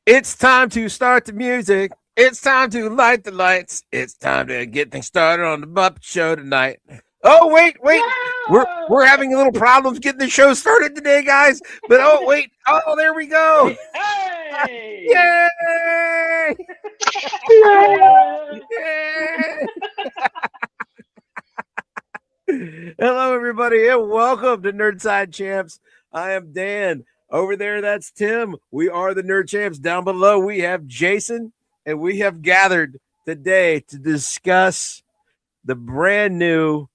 It's time to start the music. It's time to light the lights. It's time to get things started on the Muppet Show tonight. Oh, wait. We're having a little problems getting the show started today, guys. But wait. Oh, there we go. Hey! Yay! Yay! Hello, everybody, and welcome to Nerdside Champs. I am Dan. Over there, that's Tim. We are the Nerdchamps. Down below, we have Jason, and we have gathered today to discuss the brand new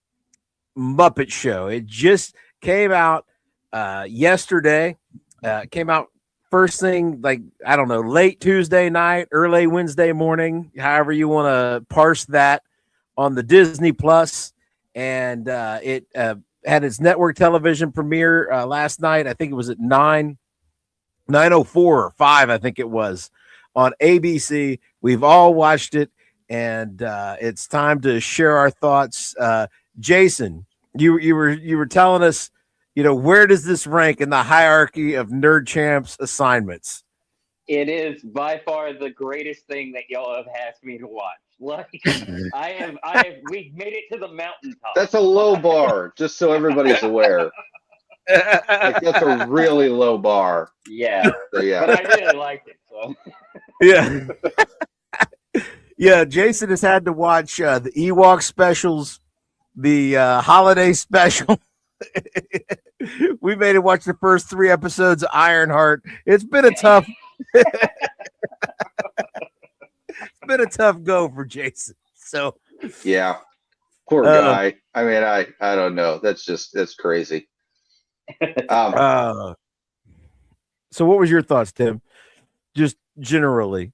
Muppet Show. It just came out yesterday. Came out first thing, like, I don't know, late Tuesday night, early Wednesday morning, however you want to parse that, on the Disney Plus. And it had its network television premiere last night. I think it was at 9:04 or 5, I think it was, on ABC. We've all watched it, and it's time to share our thoughts. Jason, you were telling us, where does this rank in the hierarchy of Nerdchamps assignments? It is by far the greatest thing that y'all have asked me to watch. Like, we've made it to the mountaintop. That's a low bar, just so everybody's aware. Like, that's a really low bar. Yeah. So, yeah. But I really liked it. So. Yeah. Yeah, Jason has had to watch the Ewok specials, the holiday special. We made him watch the first 3 episodes of Ironheart. It's been a tough go for Jason. So yeah, poor guy. I mean, I don't know. That's crazy. So what was your thoughts, Tim? Just generally.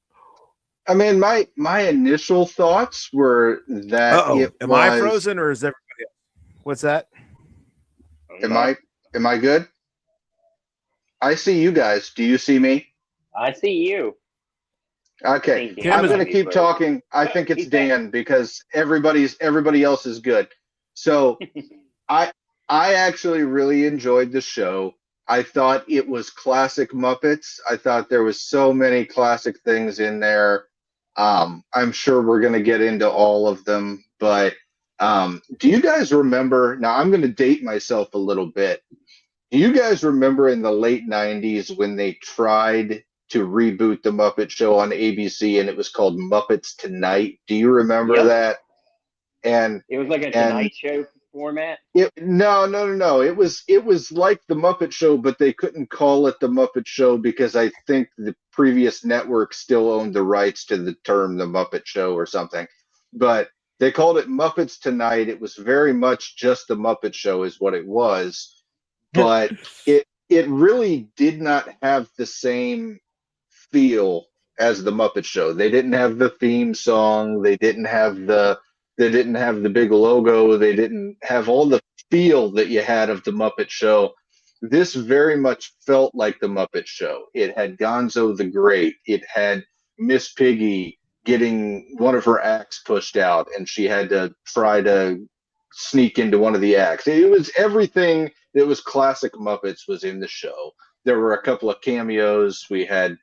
I mean, my initial thoughts were that am I frozen or is everybody else? What's that? Am I good? I see you guys. Do you see me? I see you. Okay, I'm going to keep talking. I think it's Dan because everybody else is good. So I actually really enjoyed the show. I thought it was classic Muppets. I thought there was so many classic things in there. I'm sure we're going to get into all of them, but do you guys remember? Now I'm going to date myself a little bit. Do you guys remember in the late 90s when they tried to reboot the Muppet Show on ABC and it was called Muppets Tonight? Do you remember that? And it was like a Tonight Show format? No. It was like the Muppet Show, but they couldn't call it the Muppet Show because I think the previous network still owned the rights to the term the Muppet Show or something. But they called it Muppets Tonight. It was very much just the Muppet Show is what it was. But it really did not have the same feel as the Muppet Show. They didn't have the theme song. They didn't have the big logo. They didn't have all the feel that you had of the Muppet Show. This very much felt like the Muppet Show. It had Gonzo the Great. It had Miss Piggy getting one of her acts pushed out, and she had to try to sneak into one of the acts. It was everything that was classic Muppets was in the show. There were a couple of cameos. We had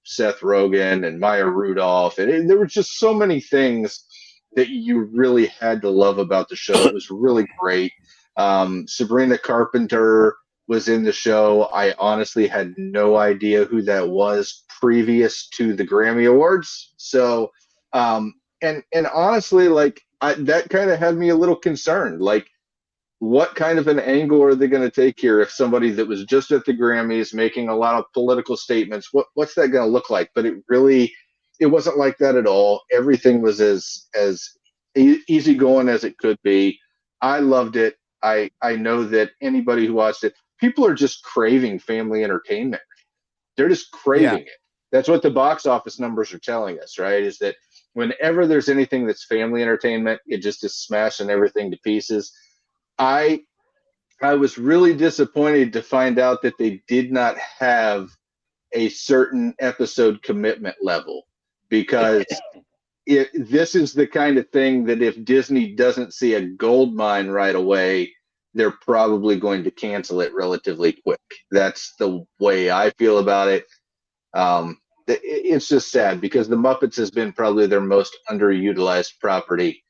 Seth Rogan and Maya Rudolph, and there were just so many things that you really had to love about the show. It was really great. Sabrina Carpenter was in the show. I honestly had no idea who that was previous to the Grammy Awards. So, and honestly, like, that kind of had me a little concerned. Like, what kind of an angle are they going to take here if somebody that was just at the Grammys making a lot of political statements, what's that going to look like? But it wasn't like that at all. Everything was as easygoing as it could be. I loved it. I know that anybody who watched it, people are just craving family entertainment. They're just craving it. That's what the box office numbers are telling us, right? Is that whenever there's anything that's family entertainment, it just is smashing everything to pieces. I was really disappointed to find out that they did not have a certain episode commitment level, because this is the kind of thing that if Disney doesn't see a gold mine right away, they're probably going to cancel it relatively quick. That's the way I feel about it. it's just sad because the Muppets has been probably their most underutilized property.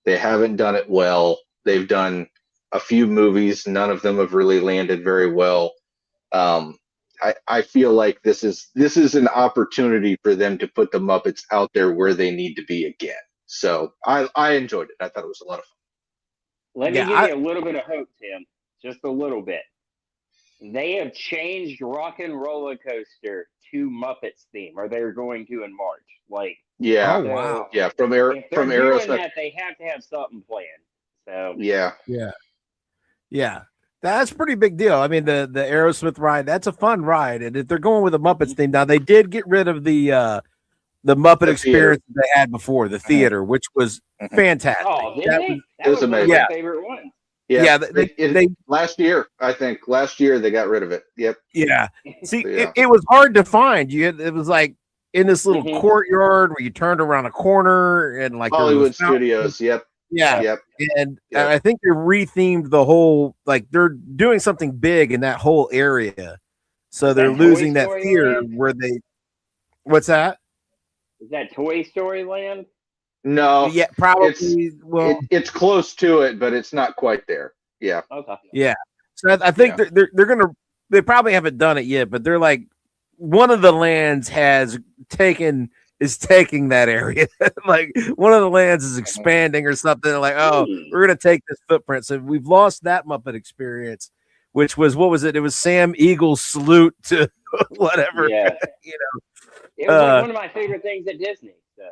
They haven't done it well. They've done a few movies. None of them have really landed very well. I feel like this is an opportunity for them to put the Muppets out there where they need to be again. So I enjoyed it. I thought it was a lot of fun. Let me give you a little bit of hope, Tim. Just a little bit. They have changed Rock and Roller Coaster to Muppets theme, or they're going to in March. Like, yeah, oh wow, yeah, from Aerosmith. That, they have to have something planned. So yeah. That's a pretty big deal. I mean, the Aerosmith ride, that's a fun ride. And if they're going with a Muppets theme, now they did get rid of the Muppet experience that they had before, the theater, which was fantastic. Oh, that was amazing. One of my favorite ones. Yeah, they last year, I think they got rid of it. Yep. Yeah. See, it was hard to find. It was like in this little courtyard where you turned around a corner and like Hollywood Studios. Yep. Yeah. Yep. And I think they rethemed the whole, like they're doing something big in that whole area. So they're losing that theater where they. What's that? Is that Toy Story Land? No. Yeah, probably. It's close to it, but it's not quite there. Yeah. Okay. Yeah. So I think they're gonna. They probably haven't done it yet, but they're like one of the lands is taking that area. Like one of the lands is expanding or something. Like, oh, we're gonna take this footprint. So we've lost that Muppet experience, which was what was it? It was Sam Eagle's salute to whatever. Yeah. It was like one of my favorite things at Disney. So,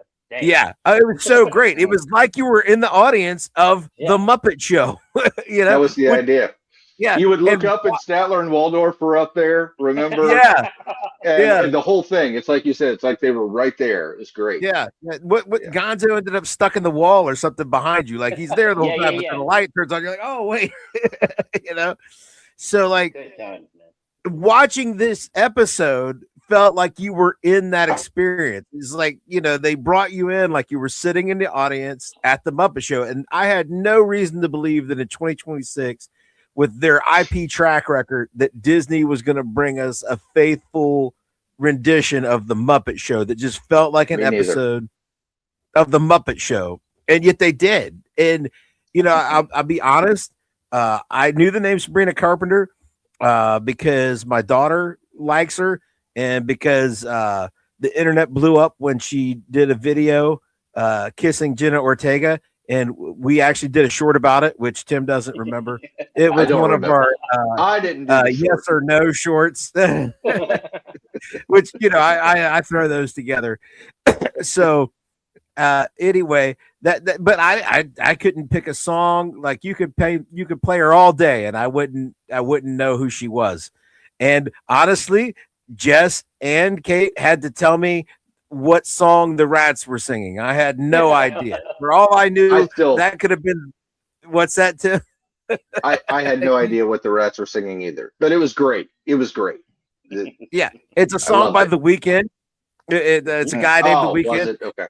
yeah, it was so great. It was like you were in the audience of the Muppet Show. That was the idea. Yeah, you would look up and Statler and Waldorf were up there. Remember? And the whole thing. It's like you said. It's like they were right there. It was great. Yeah. What Gonzo ended up stuck in the wall or something behind you. Like he's there the whole time, but then the light turns on. You're like, oh wait, So like watching this episode felt like you were in that experience. It's like, they brought you in like you were sitting in the audience at the Muppet Show. And I had no reason to believe that in 2026, with their IP track record, that Disney was going to bring us a faithful rendition of the Muppet Show that just felt like an episode of the Muppet Show. And yet they did. And, I'll be honest. I knew the name Sabrina Carpenter because my daughter likes her. And because the internet blew up when she did a video kissing Jenna Ortega, and we actually did a short about it, which Tim doesn't remember. It was one of our I didn't yes or no shorts, which I throw those together. So anyway, but I couldn't pick a song. Like you could play her all day, and I wouldn't know who she was. And honestly, Jess and Kate had to tell me what song the Rats were singing. I had no idea. For all I knew, that could have been. What's that, Tim? I had no idea what the Rats were singing either, but it was great. It was great. Yeah, it's a song by The Weeknd. It's a guy named The Weeknd. Was it? Okay.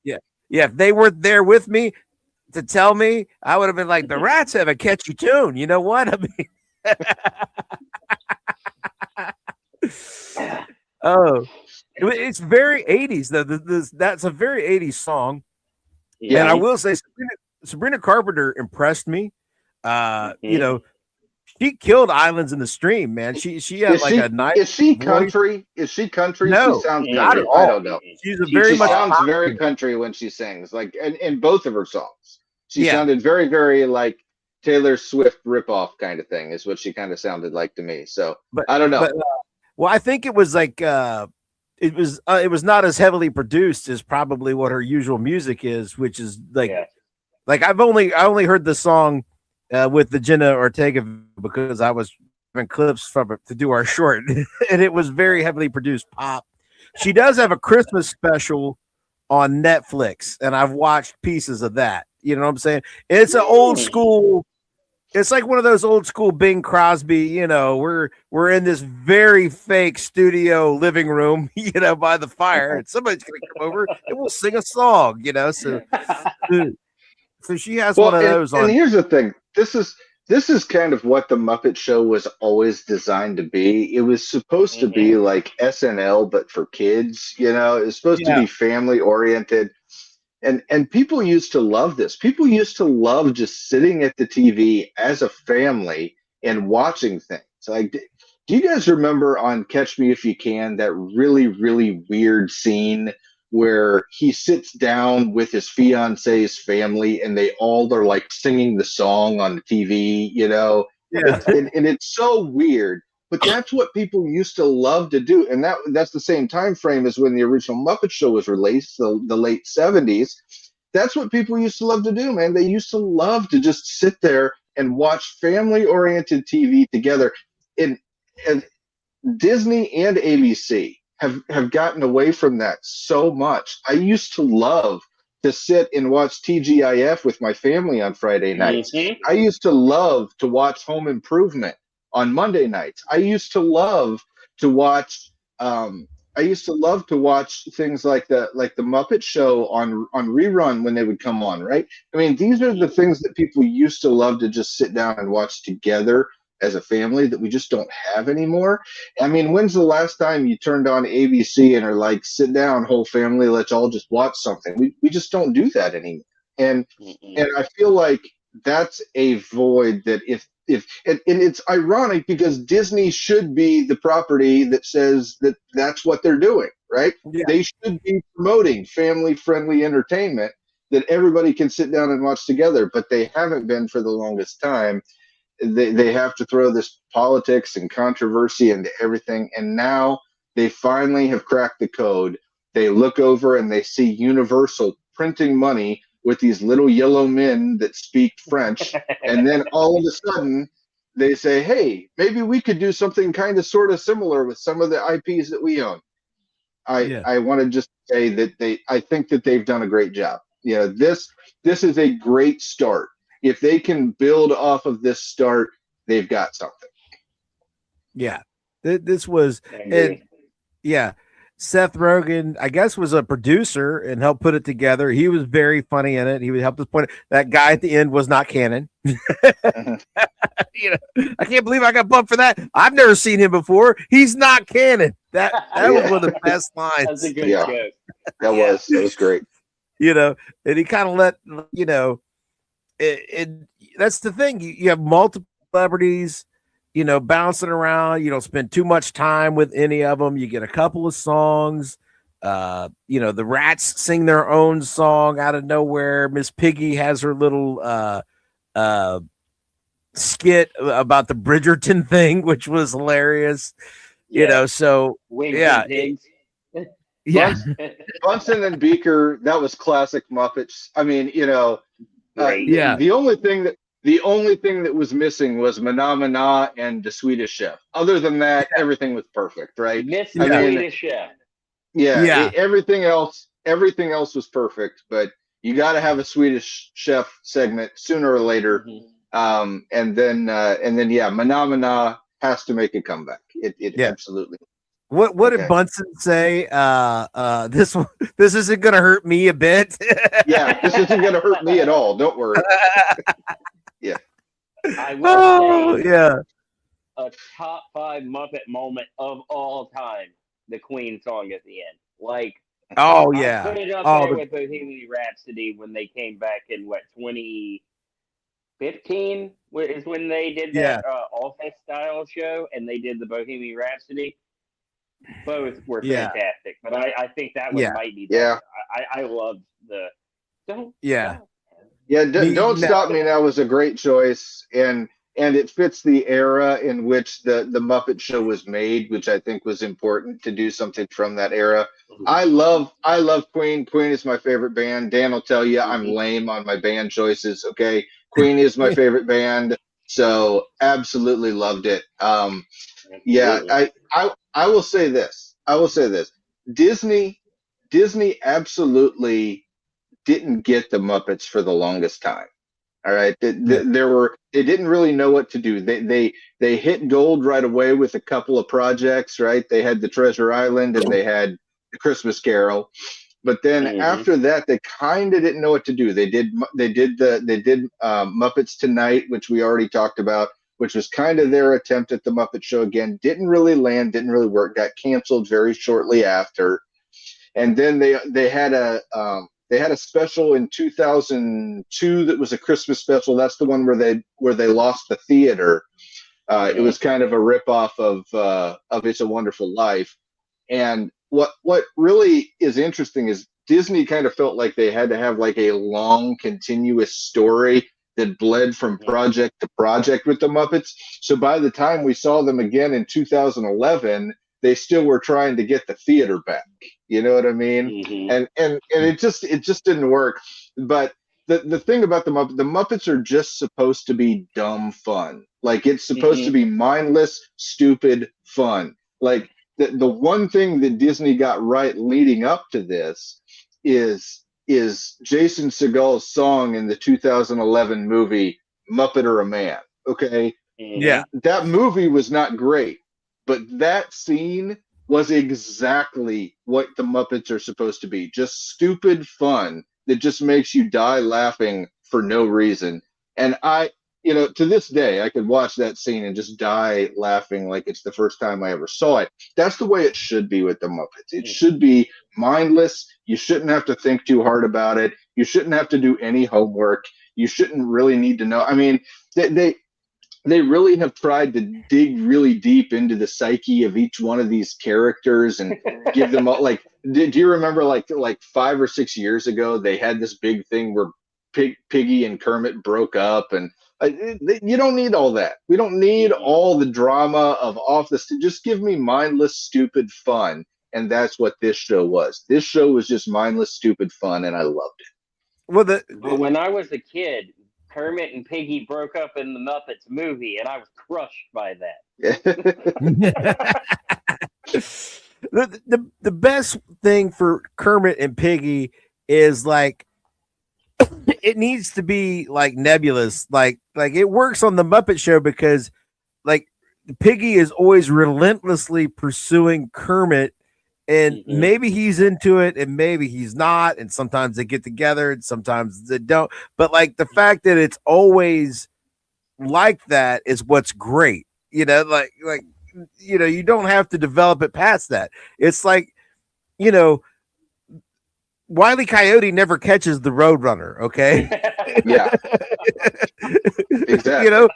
Yeah. If they were there with me to tell me, I would have been like, the Rats have a catchy tune. You know what? I mean. Oh, it's very 80s though. That's a very 80s song. Yeah. And I will say Sabrina Carpenter impressed me. She killed Islands in the Stream, man. She had a nice. Is she country? Is she country? No, she sounds not country. at all. I don't know. She sounds very country when she sings. Like in both of her songs, she sounded very, very like Taylor Swift ripoff kind of thing. Is what she kind of sounded like to me. So I don't know. Well, I think it was like it was not as heavily produced as probably what her usual music is, which is like I only heard the song with the Jenna Ortega because I was having clips from it to do our short, and it was very heavily produced pop. She does have a Christmas special on Netflix, and I've watched pieces of that. You know what I'm saying? It's an old school. It's like one of those old school Bing Crosby, we're in this very fake studio living room, by the fire, and somebody's going to come over and we'll sing a song, so she has one of those on. And here's the thing. This this is kind of what the Muppet Show was always designed to be. It was supposed to be like SNL, but for kids. You know, it was supposed to be family oriented, and people used to love this. People used to love just sitting at the TV as a family and watching things. Like, do you guys remember on Catch Me If You Can that really, really weird scene where he sits down with his fiance's family and they all are like singing the song on the TV, you know? Yeah. And it's so weird, but that's what people used to love to do. And that's the same time frame as when the original Muppet Show was released, the late 70s. That's what people used to love to do, man. They used to love to just sit there and watch family-oriented TV together. And Disney and ABC have gotten away from that so much. I used to love to sit and watch TGIF with my family on Friday nights. I used to love to watch Home Improvement on Monday nights. I used to love to watch things like the Muppet Show on rerun when they would come on, right? I mean, these are the things that people used to love to just sit down and watch together as a family that we just don't have anymore. I mean, when's the last time you turned on ABC and are like, sit down, whole family, let's all just watch something? We just don't do that anymore. And I feel like that's a void that if and it's ironic because Disney should be the property that says that that's what they're doing, right? Yeah. They should be promoting family-friendly entertainment that everybody can sit down and watch together, but they haven't been for the longest time. They have to throw this politics and controversy into everything, and now they finally have cracked the code. They look over and they see Universal printing money with these little yellow men that speak French, and then all of a sudden they say, hey, maybe we could do something kind of sort of similar with some of the IPs that we own. I want to just say that I think that they've done a great job. You know, this is a great start. If they can build off of this start, they've got something. Yeah, this was, and yeah, Seth Rogan, I guess, was a producer and helped put it together. He was very funny in it. He would help us point. That guy at the end was not canon. You know, I can't believe I got bumped for that. I've never seen him before. He's not canon. That was one of the best lines. That's a good joke. That was great. You know, and he kind of let, you know, that's the thing. You have multiple celebrities, you know, bouncing around. You don't spend too much time with any of them. You get a couple of songs. You know, the Rats sing their own song out of nowhere. Miss Piggy has her little skit about the Bridgerton thing, which was hilarious. Yeah. You know, so Bunsen and Beaker, that was classic Muppets. I mean, you know, the only thing that was missing was Mana and the Swedish Chef. Other than that, everything was perfect, right? Swedish Chef. Yeah. Everything else was perfect, but you got to have a Swedish Chef segment sooner or later. And then Mana has to make a comeback. It absolutely. What did Bunsen say? This isn't going to hurt me a bit. Yeah, this isn't going to hurt me at all. Don't worry. Yeah. I will say, yeah. A top 5 Muppet moment of all time. The Queen song at the end. Like, I put it up there with Bohemian Rhapsody when they came back in 2015 is when they did that Office style show, and they did the Bohemian Rhapsody. Both were fantastic, but I think that one might be better. I loved the Don't Stop Me Now was a great choice, and it fits the era in which the Muppet Show was made, which I think was important to do something from that era. I love Queen. Queen is my favorite band. Dan will tell you I'm lame on my band choices. Okay, Queen is my favorite band, so absolutely loved it. I will say this. Disney absolutely didn't get the Muppets for the longest time. All right, they didn't really know what to do. They hit gold right away with a couple of projects. Right, they had the Treasure Island and they had the Christmas Carol, But then after that, they kind of didn't know what to do. They did Muppets Tonight, which we already talked about, which was kind of their attempt at the Muppet Show again. Didn't really land, didn't really work. Got canceled very shortly after. And then they had a special in 2002 that was a Christmas special. That's the one where they lost the theater. It was kind of a ripoff of It's a Wonderful Life. And what really is interesting is Disney kind of felt like they had to have like a long, continuous story that bled from project to project with the Muppets. So by the time we saw them again in 2011, they still were trying to get the theater back. You know what I mean? And it just didn't work. But the thing about the Muppets are just supposed to be dumb fun. Like, it's supposed to be mindless, stupid fun. Like, the one thing that Disney got right leading up to this is Jason Segel's song in the 2011 movie Muppet or a Man. Okay? Yeah. That movie was not great, but that scene was exactly what the Muppets are supposed to be. Just stupid fun that just makes you die laughing for no reason. And to this day, I could watch that scene and just die laughing like it's the first time I ever saw it. That's the way it should be with the Muppets. It should be mindless. You shouldn't have to think too hard about it. You shouldn't have to do any homework. You shouldn't really need to know. I mean, they really have tried to dig really deep into the psyche of each one of these characters and give them all, like, do you remember like 5 or 6 years ago, they had this big thing where Piggy and Kermit broke up, and you don't need all that. We don't need all the drama of just give me mindless, stupid fun. And that's what this show was. This show was just mindless, stupid fun, and I loved it. Well, but when I was a kid, Kermit and Piggy broke up in the Muppets movie, and I was crushed by that. The best thing for Kermit and Piggy is, like, it needs to be like nebulous. Like it works on the Muppet Show because, like, Piggy is always relentlessly pursuing Kermit, and maybe he's into it and maybe he's not, and sometimes they get together and sometimes they don't. But, like, the fact that it's always like that is what's great. You don't have to develop it past that. It's like, Wile E. Coyote never catches the Roadrunner, okay? Yeah. Exactly.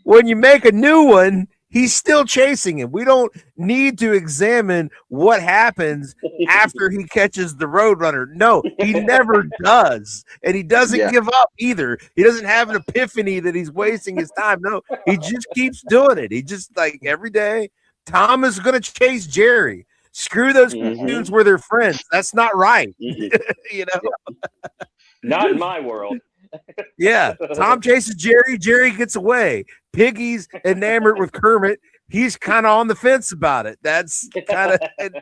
When you make a new one, he's still chasing him. We don't need to examine what happens after he catches the Roadrunner. No, he never does. And he doesn't give up either. He doesn't have an epiphany that he's wasting his time. No, he just keeps doing it. He just, like, every day, Tom is going to chase Jerry. Screw those dudes where they're friends. That's not right. Not in my world. Yeah. Tom chases Jerry. Jerry gets away. Piggy's enamored with Kermit. He's kind of on the fence about it. That's kind of, and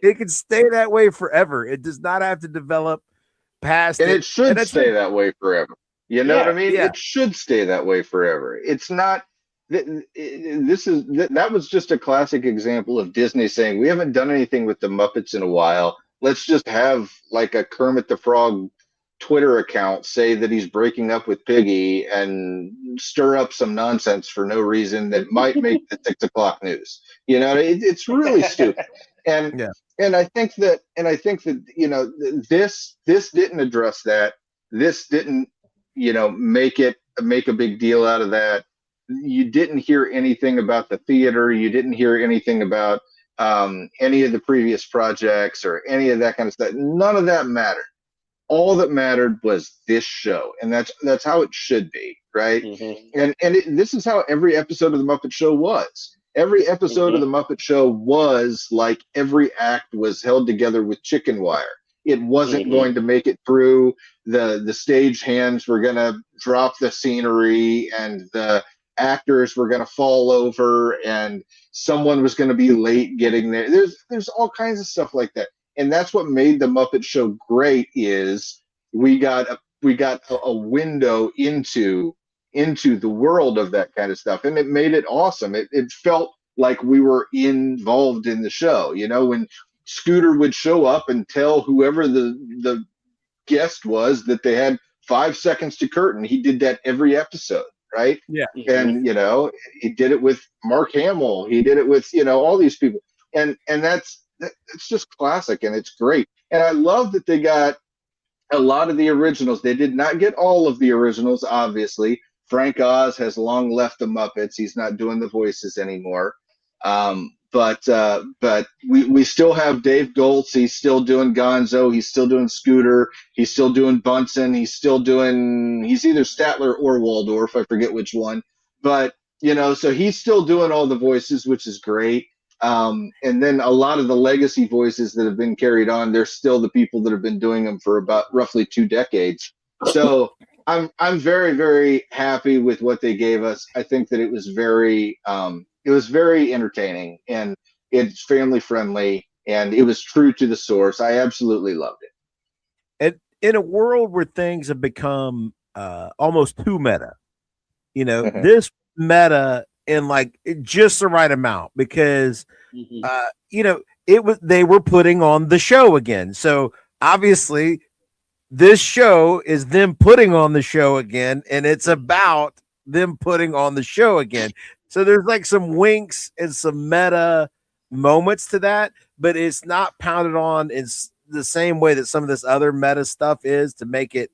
it can stay that way forever. It does not have to develop past and it should stay that way forever. You know what I mean? Yeah. It should stay that way forever. It's not. That was just a classic example of Disney saying, we haven't done anything with the Muppets in a while. Let's just have, like, a Kermit the Frog Twitter account say that he's breaking up with Piggy and stir up some nonsense for no reason that might make the 6 o'clock news. It's really stupid. And I think that this didn't address that. This didn't make a big deal out of that. You didn't hear anything about the theater. You didn't hear anything about any of the previous projects or any of that kind of stuff. None of that mattered. All that mattered was this show, and that's how it should be, right? And this is how every episode of the Muppet Show was. Every episode of the Muppet Show was like every act was held together with chicken wire. It wasn't going to make it through. The stage hands were going to drop the scenery, and the actors were going to fall over, and someone was going to be late getting there. There's all kinds of stuff like that, and that's what made the Muppet Show great. Is we got a window into the world of that kind of stuff, and it made it awesome. It felt like we were involved in the show. When Scooter would show up and tell whoever the guest was that they had 5 seconds to curtain. He did that every episode, right? Yeah. And he did it with Mark Hamill. He did it with all these people, and it's just classic, and it's great. And I love that they got a lot of the originals. They did not get all of the originals, obviously. Frank Oz has long left the Muppets. He's not doing the voices anymore. But we still have Dave Goelz. He's still doing Gonzo. He's still doing Scooter. He's still doing Bunsen. He's either Statler or Waldorf. I forget which one. But, so he's still doing all the voices, which is great. And then a lot of the legacy voices that have been carried on, they're still the people that have been doing them for about roughly 2 decades. So I'm very, very happy with what they gave us. I think that it was very entertaining, and it's family friendly, and it was true to the source. I absolutely loved it. And in a world where things have become almost too meta, this meta in like just the right amount, because they were putting on the show again. So obviously this show is them putting on the show again, and it's about them putting on the show again. So there's like some winks and some meta moments to that, but it's not pounded on in the same way that some of this other meta stuff is to make it.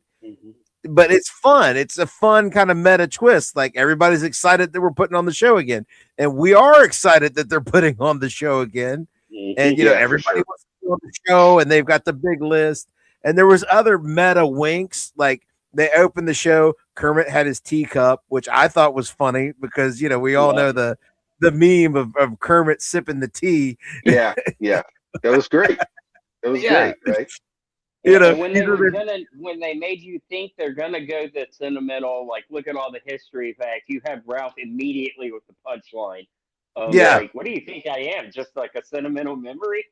But it's fun. It's a fun kind of meta twist. Like everybody's excited that we're putting on the show again, and we are excited that they're putting on the show again. And everybody wants to be on the show, and they've got the big list. And there was other meta winks, like they opened the show. Kermit had his teacup, which I thought was funny because we all know the meme of Kermit sipping the tea. Yeah, that was great. That was great, right? When they made you think they're gonna go the sentimental, like look at all the history facts, you have Ralph immediately with the punchline. Like, what do you think I am? Just like a sentimental memory?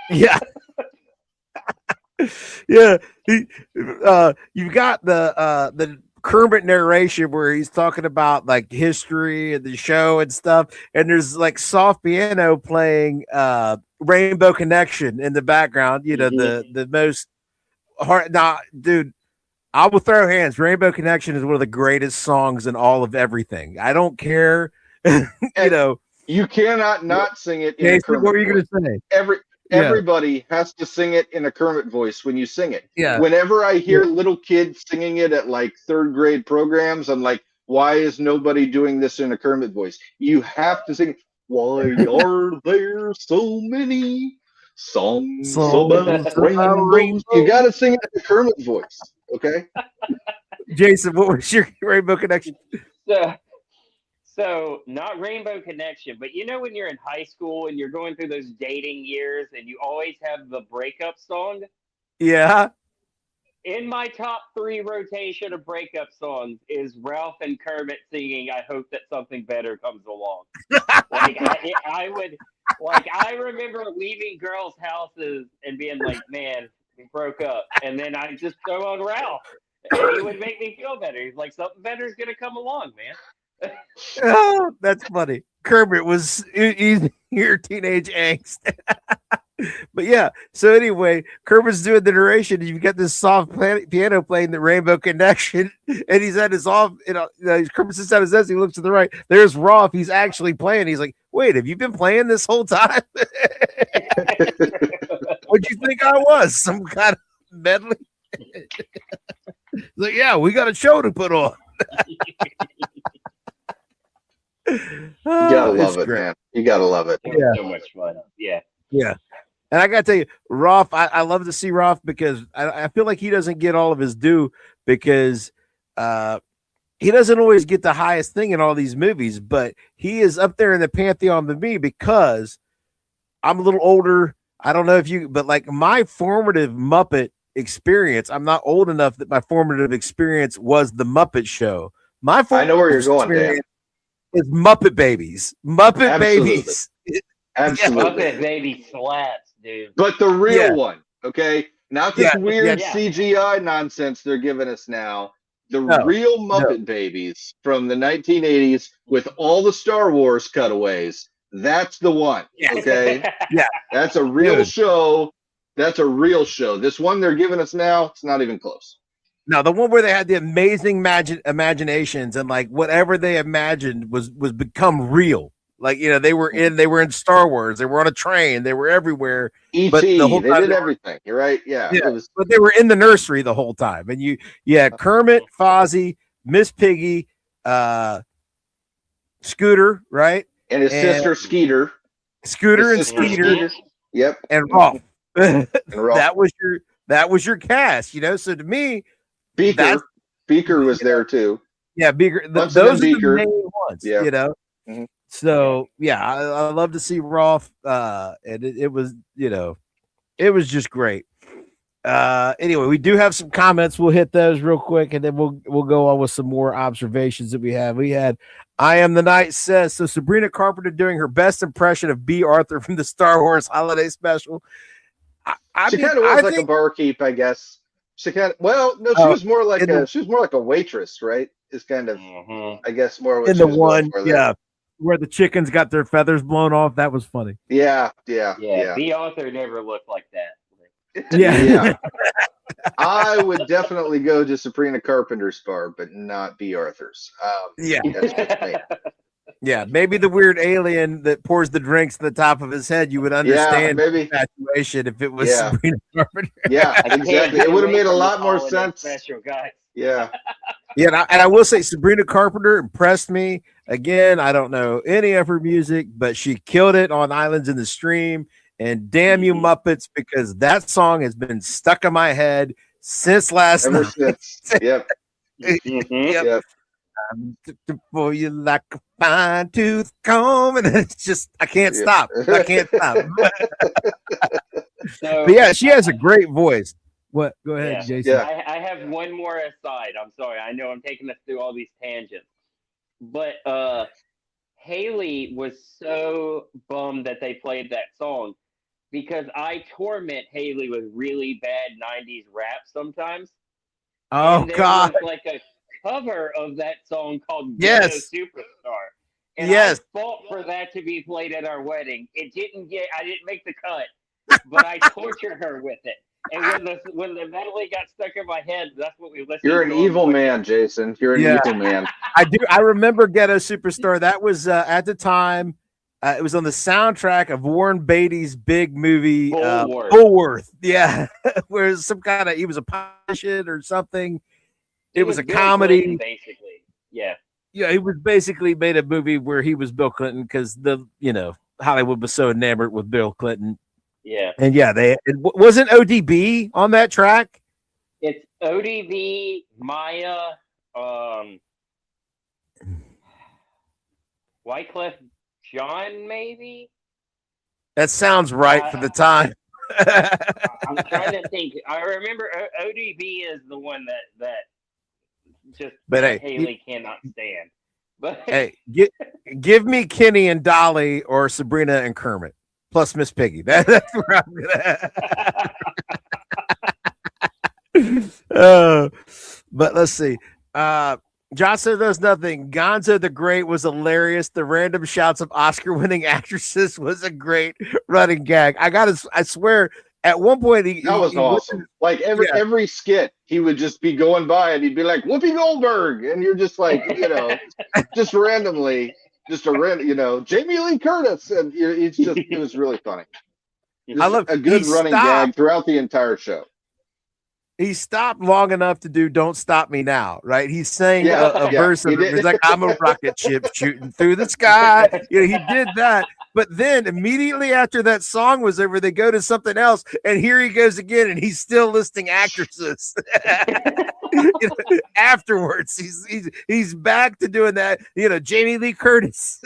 Yeah. Yeah. You've got the Kermit narration where he's talking about like history and the show and stuff, and there's like soft piano playing Rainbow Connection in the background, the most hard. Nah, dude, I will throw hands. Rainbow Connection is one of the greatest songs in all of everything. I don't care. You cannot not sing it in a Kermit what are you going to say? Everybody has to sing it in a Kermit voice when you sing it. Yeah. Whenever I hear little kids singing it at like 3rd grade programs, I'm like, why is nobody doing this in a Kermit voice? You have to sing, why are there so many songs about rainbows? You got to sing it in a Kermit voice, okay? Jason, what was your Rainbow Connection? So not Rainbow Connection, but when you're in high school and you're going through those dating years and you always have the breakup song? Yeah. In my top 3 rotation of breakup songs is Ralph and Kermit singing I Hope That Something Better Comes Along. I remember leaving girls' houses and being like, man, we broke up. And then I just throw on Ralph. And he would make me feel better. He's like, something better is going to come along, man. Oh, that's funny. Kermit was your teenage angst. But yeah, so anyway, Kermit's doing the narration. You've got this soft piano playing the Rainbow Connection, and he's at his off. Kermit sits at his desk. He looks to the right. There's Rolf. He's actually playing. He's like, "Wait, have you been playing this whole time? What'd you think I was? Some kind of medley?" Like, yeah, we got a show to put on. You gotta love it, man. You gotta love it. Yeah. So much fun. Yeah. And I gotta tell you, Rolf, I love to see Rolf because I feel like he doesn't get all of his due because he doesn't always get the highest thing in all these movies, but he is up there in the pantheon with me because I'm a little older. I don't know if you, but like my formative Muppet experience, I'm not old enough that my formative experience was the Muppet Show. I know where you're going, Dan. Is Muppet Babies. Muppet Babies. Absolutely. Muppet Baby slaps, dude. But the real one, okay? Not this weird CGI nonsense they're giving us now. The real Muppet Babies from the 1980s with all the Star Wars cutaways. That's the one. Okay. Yeah. That's a real show. That's a real show. This one they're giving us now, it's not even close. No, the one where they had the amazing imaginations and like whatever they imagined was become real. Like, you know, they were in Star Wars, they were on a train, they were everywhere. E.T. But the whole they did everything. You're right. Yeah. But they were in the nursery the whole time. And you had Kermit, Fozzie, Miss Piggy, Scooter, right? And his sister Skeeter. Scooter and Skeeter. Yep. And Rolf. That was your cast, you know. So to me, Beaker was there too. Yeah, Beaker. Those are the main ones, you know. Mm-hmm. So yeah, I love to see Rolf, and it was, you know, it was just great. Anyway, we do have some comments. We'll hit those real quick, and then we'll go on with some more observations that we have. We had I Am the Night says, so Sabrina Carpenter doing her best impression of B. Arthur from the Star Wars Holiday Special. She kind of was like a barkeep, I guess. She kind of, well, no, she was more like a waitress, right? Is kind of, I guess, more in the one, where the chickens got their feathers blown off. That was funny. Yeah. The author never looked like that. Yeah. I would definitely go to Sabrina Carpenter's bar, but not B. Arthur's. Yeah, maybe the weird alien that pours the drinks to the top of his head, you would understand the infatuation if it was Sabrina Carpenter. Yeah, exactly. It would have made a lot more sense. Special, guys. Yeah. Yeah, and I will say Sabrina Carpenter impressed me. Again, I don't know any of her music, but she killed it on Islands in the Stream. And damn you, Muppets, because that song has been stuck in my head since last night. Yep. Yep. For you like a fine tooth comb, and it's just I can't stop. I can't stop. But yeah, she has a great voice. What? Go ahead, Jason. Yeah. I have one more aside. I'm sorry. I know I'm taking us through all these tangents, but Haley was so bummed that they played that song because I torment Haley with really bad '90s rap sometimes. Oh God! Like a cover of that song called Superstar. And I fought for that to be played at our wedding. I didn't make the cut, but I tortured her with it. And when the medley got stuck in my head, that's what we listened to. You're an evil man, Jason. You're an evil man. I remember Ghetto Superstar. That was at the time. It was on the soundtrack of Warren Beatty's big movie, Bullworth. Yeah, where he was a pilot or something. It was a comedy, Clinton, basically. Yeah, he was basically made a movie where he was Bill Clinton because Hollywood was so enamored with Bill Clinton. Yeah, and it wasn't ODB on that track. It's ODB, Maya, Wyclef Jean, maybe. That sounds right for the time. I'm trying to think. I remember ODB is the one that just Haley cannot stand. But hey, give me Kenny and Dolly or Sabrina and Kermit plus Miss Piggy. That's where I'm gonna. But let's see. Johnson does nothing. Gonzo the Great was hilarious. The random shouts of Oscar-winning actresses was a great running gag. I swear. At one point, that was awesome. Like every skit, he would just be going by and he'd be like, Whoopi Goldberg. And you're just like, just randomly, Jamie Lee Curtis. And it was really funny. I love a good running gag throughout the entire show. He stopped long enough to do Don't Stop Me Now, right? He's saying a verse of it. He's like, I'm a rocket ship shooting through the sky. He did that. But then immediately after that song was over, they go to something else. And here he goes again, and he's still listing actresses. Afterwards, he's back to doing that. Jamie Lee Curtis.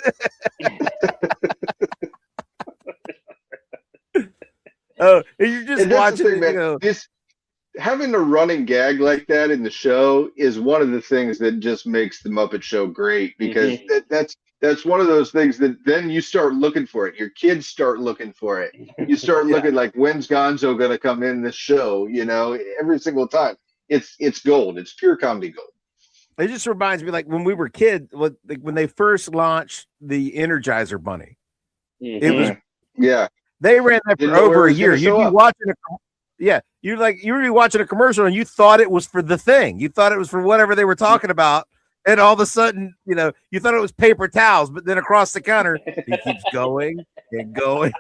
Oh, and you're just watching it, having a running gag like that in the show is one of the things that just makes the Muppet Show great because that's one of those things that then you start looking for it. Your kids start looking for it. You start looking like, when's Gonzo going to come in this show? Every single time. It's gold. It's pure comedy gold. It just reminds me, like when we were kids, when they first launched the Energizer Bunny, It was yeah. They ran that for over a year. You'd be watching you'd be watching a commercial and you thought it was for the thing. You thought it was for whatever they were talking about. And all of a sudden, you thought it was paper towels, but then across the counter, he keeps going and going.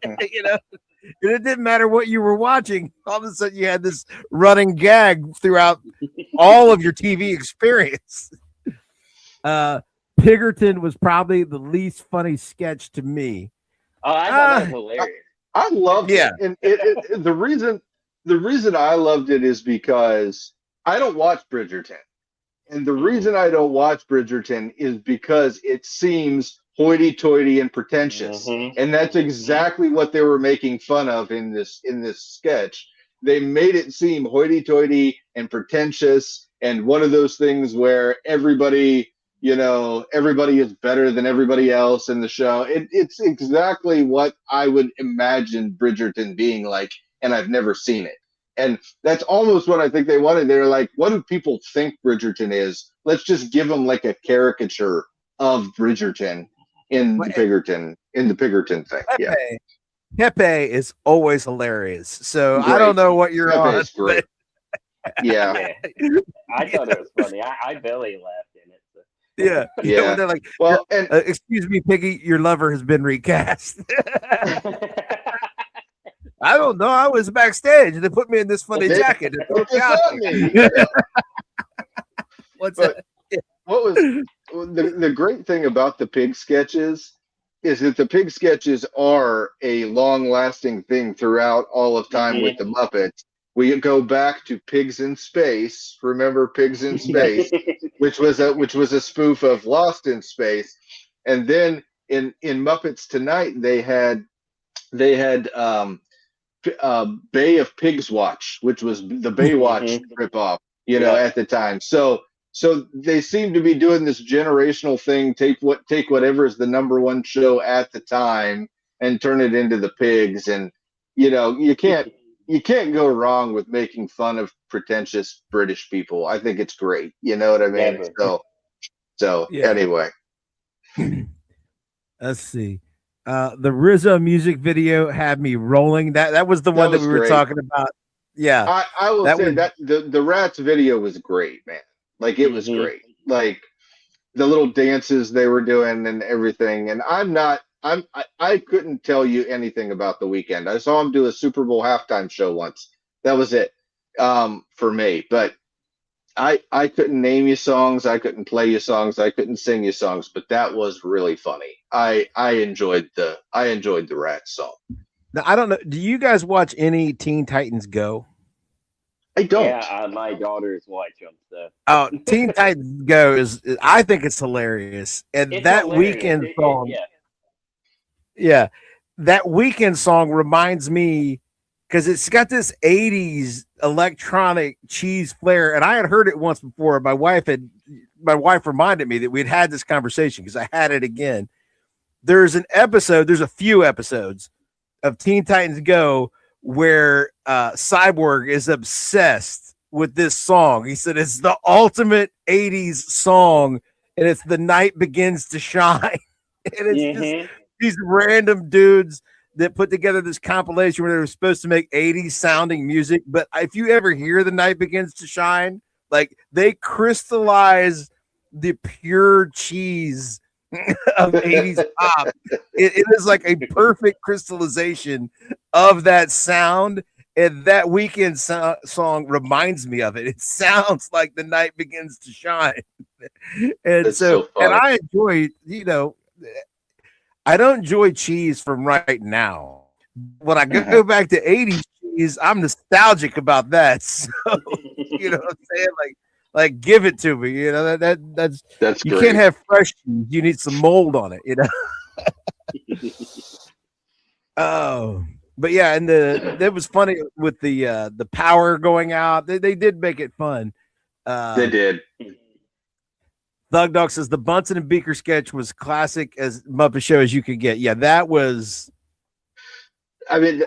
And it didn't matter what you were watching. All of a sudden, you had this running gag throughout all of your TV experience. Pigerton was probably the least funny sketch to me. Oh, I thought that was hilarious. I loved it. And the reason I loved it is because I don't watch Bridgerton. And the reason I don't watch Bridgerton is because it seems hoity-toity and pretentious. And that's exactly what they were making fun of in this sketch. They made it seem hoity-toity and pretentious and one of those things where everybody is better than everybody else in the show. It's exactly what I would imagine Bridgerton being like, and I've never seen it. And that's almost what I think they wanted. They're like, what do people think Bridgerton is? Let's just give them like a caricature of Bridgerton in the Pigerton thing. Pepe, Yeah. Pepe is always hilarious. So great. I don't know what you're on. Great. Yeah. I thought it was funny. I belly laughed in it. So. Yeah. They're like, well, excuse me, Piggy, your lover has been recast. I don't know. I was backstage. They put me in this funny jacket. What's that? What was the great thing about the pig sketches is that the pig sketches are a long-lasting thing throughout all of time with the Muppets. We go back to Pigs in Space. Remember Pigs in Space, which was a spoof of Lost in Space, and then in Muppets Tonight they had Bay of Pigs Watch, which was the Baywatch ripoff, at the time. So they seem to be doing this generational thing. Take whatever is the number one show at the time and turn it into the pigs. And you can't go wrong with making fun of pretentious British people. I think it's great. You know what I mean? Anyway. Let's see. The Rizzo music video had me rolling. That was the one that we were talking about. Yeah. I will say that the Rats video was great, man. Like it was great. Like the little dances they were doing and everything. And I couldn't tell you anything about the Weeknd. I saw him do a Super Bowl halftime show once. That was it for me. But I couldn't name you songs. I couldn't play you songs. I couldn't sing you songs. But that was really funny. I enjoyed the Rats song. Now, I don't know. Do you guys watch any Teen Titans Go? I don't. Yeah, my daughters watch them. So. Oh, Teen Titans Go I think it's hilarious. And it's that hilarious. Weeknd song. Yeah. That Weeknd song reminds me because it's got this 80s electronic cheese flair. And I had heard it once before. My wife reminded me that we'd had this conversation because I had it again. There's a few episodes of Teen Titans Go where Cyborg is obsessed with this song. He said it's the ultimate 80s song and it's The Night Begins to Shine. And it's just these random dudes that put together this compilation where they were supposed to make 80s sounding music. But if you ever hear The Night Begins to Shine, like they crystallize the pure cheese of 80s pop. It is like a perfect crystallization of that sound, and that Weeknd song reminds me of it. It sounds like The Night Begins to Shine. And so and I enjoy, I don't enjoy cheese from right now. When I go back to 80s cheese, I'm nostalgic about that. So you know what I'm saying? Like give it to me, that's you great. Can't have fresh cheese. You need some mold on it, Oh, but yeah, and that was funny with the power going out. They did make it fun. They did. Thug Dog says the Bunsen and Beaker sketch was classic as Muppet Show as you could get. Yeah, that was. I mean,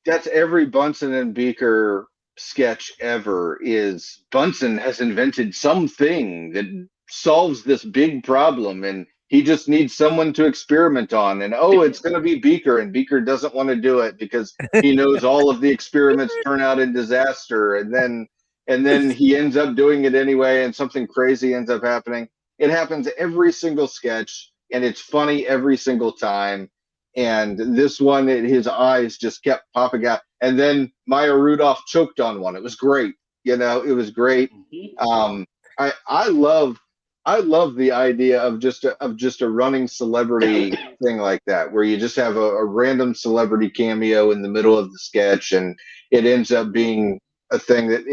that's every Bunsen and Beaker sketch ever. Is Bunsen has invented something that solves this big problem, and he just needs someone to experiment on, and it's going to be Beaker, and Beaker doesn't want to do it because he knows all of the experiments turn out in disaster, and then he ends up doing it anyway, and something crazy ends up happening. It happens every single sketch, and it's funny every single time. And this one, his eyes just kept popping out. And then Maya Rudolph choked on one. It was great. It was great. I love the idea of just a running celebrity thing like that, where you just have a random celebrity cameo in the middle of the sketch, and it ends up being a thing that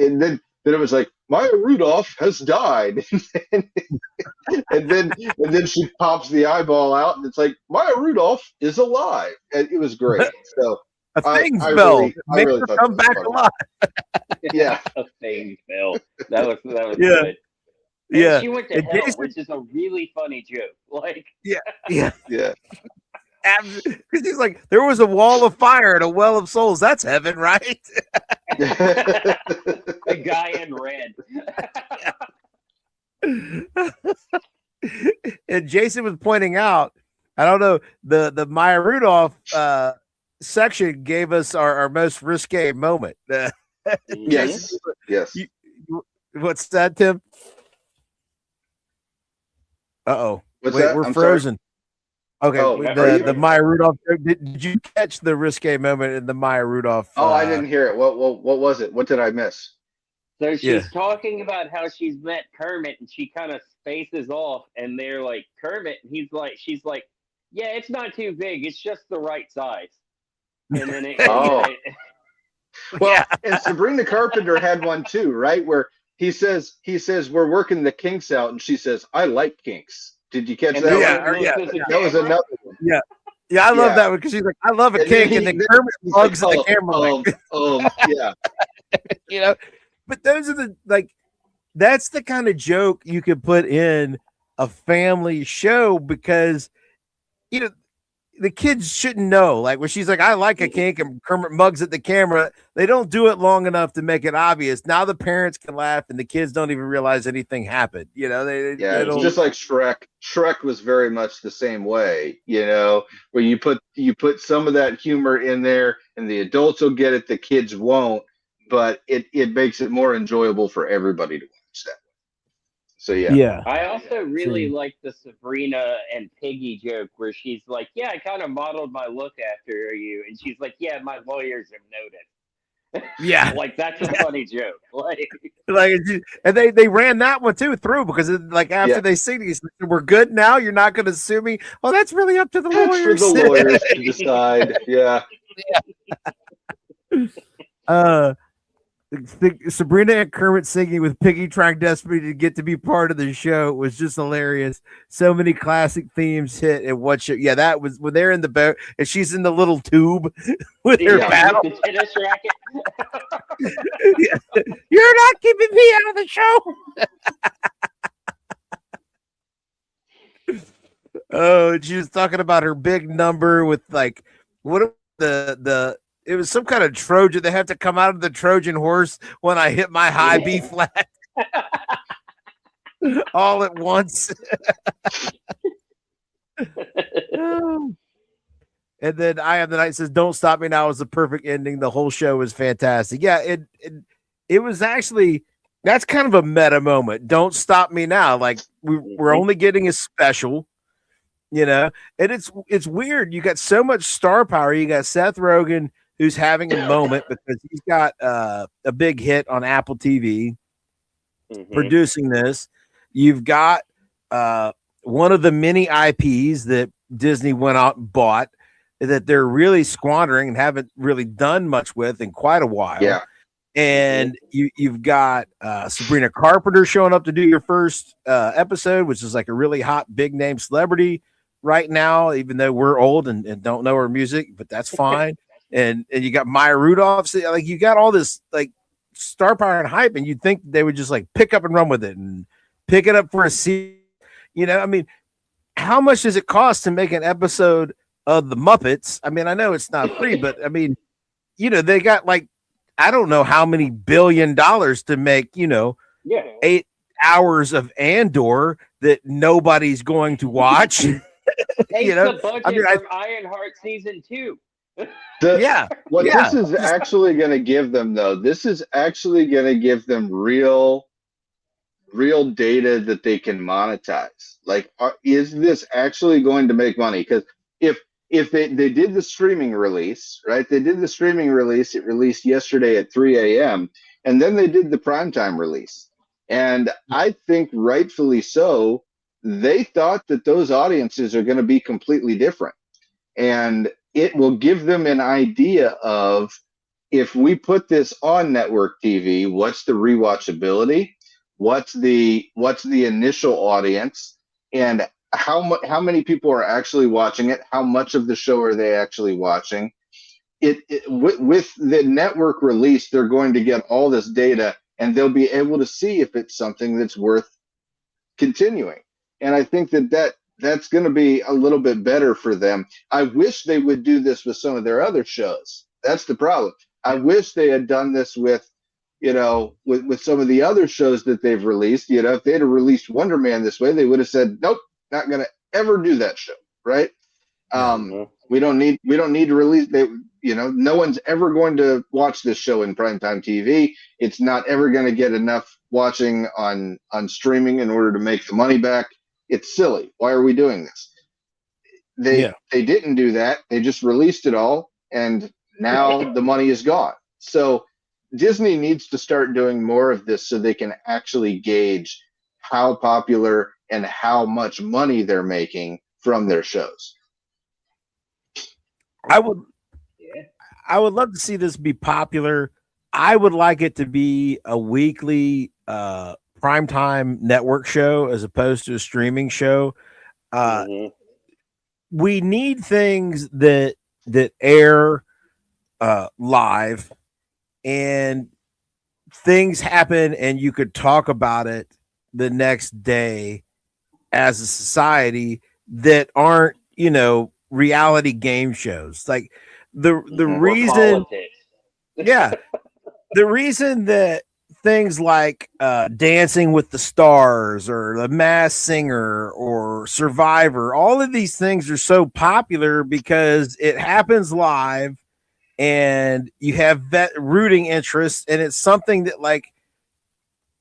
then it was like, Maya Rudolph has died. and then she pops the eyeball out, and it's like, Maya Rudolph is alive. And it was great. So a thing fell. Make her come back alive. Yeah. A thing fell. That was yeah. good. And yeah. she went to hell, which is a really funny joke. Like, yeah. Because he's like, there was a wall of fire and a well of souls. That's heaven, right? The guy in red. And Jason was pointing out, I don't know, the Maya Rudolph section gave us our most risque moment. Yes. What's that, Tim? Uh-oh. What's Wait, that? we're I'm frozen. Sorry. Okay, the Maya Rudolph. Did you catch the risque moment in the Maya Rudolph? I didn't hear it. What was it? What did I miss? So she's talking about how she's met Kermit, and she kind of spaces off, and they're like, Kermit, and she's like, yeah, it's not too big, it's just the right size. And then and Sabrina Carpenter had one too, right? Where he says we're working the kinks out, and she says, I like kinks. Did you catch that? That was another one. Yeah, I love that one because she's like, I love a kink, and then Kermit plugs in the camera. Yeah. But those are that's the kind of joke you could put in a family show, because the kids shouldn't know. Like when she's like, I like a kink, and Kermit mugs at the camera, they don't do it long enough to make it obvious. Now the parents can laugh and the kids don't even realize anything happened. It's just like Shrek. Shrek was very much the same way, where you put some of that humor in there, and the adults will get it, the kids won't, but it makes it more enjoyable for everybody to watch that. So yeah. I also really like the Sabrina and Piggy joke where she's like, yeah, I kind of modeled my look after you, and she's like, yeah, my lawyers have noticed. Yeah. Like, that's a funny joke. And they ran that one too through, because after they sing these, we're good now, you're not going to sue me. Oh, that's really up to the lawyers. For the lawyers to decide. Sabrina and Kermit singing with Piggy trying desperately to get to be part of the show was just hilarious. So many classic themes hit in one show. Yeah, that was when they're in the boat and she's in the little tube with her paddle. The tennis racket. You're not keeping me out of the show. Oh, she was talking about her big number with what it was some kind of Trojan. They have to come out of the Trojan horse when I hit my high B flat all at once. And then I Am the Night says, Don't Stop Me Now was the perfect ending. The whole show was fantastic. Yeah, it was actually, that's kind of a meta moment. Don't Stop Me Now. Like we're only getting a special, and it's weird. You got so much star power. You got Seth Rogan, who's having a moment because he's got a big hit on Apple TV producing this. You've got one of the many IPs that Disney went out and bought that they're really squandering and haven't really done much with in quite a while. Yeah. And you've got Sabrina Carpenter showing up to do your first episode, which is like a really hot, big name celebrity right now, even though we're old and don't know her music, but that's fine. And you got Maya Rudolph. So, you got all this star power and hype, and you'd think they would just pick up and run with it and pick it up for a season. I mean, how much does it cost to make an episode of the Muppets? I mean, I know it's not free, but I mean, they got I don't know how many $1 billion to make, 8 hours of Andor that nobody's going to watch. Take the budget from Ironheart season 2. This is actually going to give them, though, this is actually going to give them real data that they can monetize. Like, is this actually going to make money? Because if they did the streaming release, right? They did the streaming release. It released yesterday at 3 a.m. And then they did the primetime release. And I think rightfully so, they thought that those audiences are going to be completely different. And it will give them an idea of, if we put this on network TV, what's the rewatchability? What's the initial audience? And how many people are actually watching it? How much of the show are they actually watching? With the network release, they're going to get all this data, and they'll be able to see if it's something that's worth continuing. And I think that's going to be a little bit better for them. I wish they would do this with some of their other shows. That's the problem. I wish they had done this with some of the other shows that they've released. If they'd have released Wonder Man this way, they would have said, nope, not going to ever do that show, right? We don't need to release. No one's ever going to watch this show in primetime TV. It's not ever going to get enough watching on streaming in order to make the money back. It's silly. Why are we doing this? They didn't do that. They just released it all, and now the money is gone. So Disney needs to start doing more of this so they can actually gauge how popular and how much money they're making from their shows. I would love to see this be popular. I would like it to be a weekly primetime network show as opposed to a streaming show. We need things that air live, and things happen and you could talk about it the next day as a society that aren't, reality game shows. Like the reason, the reason that things like Dancing with the Stars or The Masked Singer or Survivor, all of these things are so popular because it happens live and you have that rooting interest, and it's something that, like,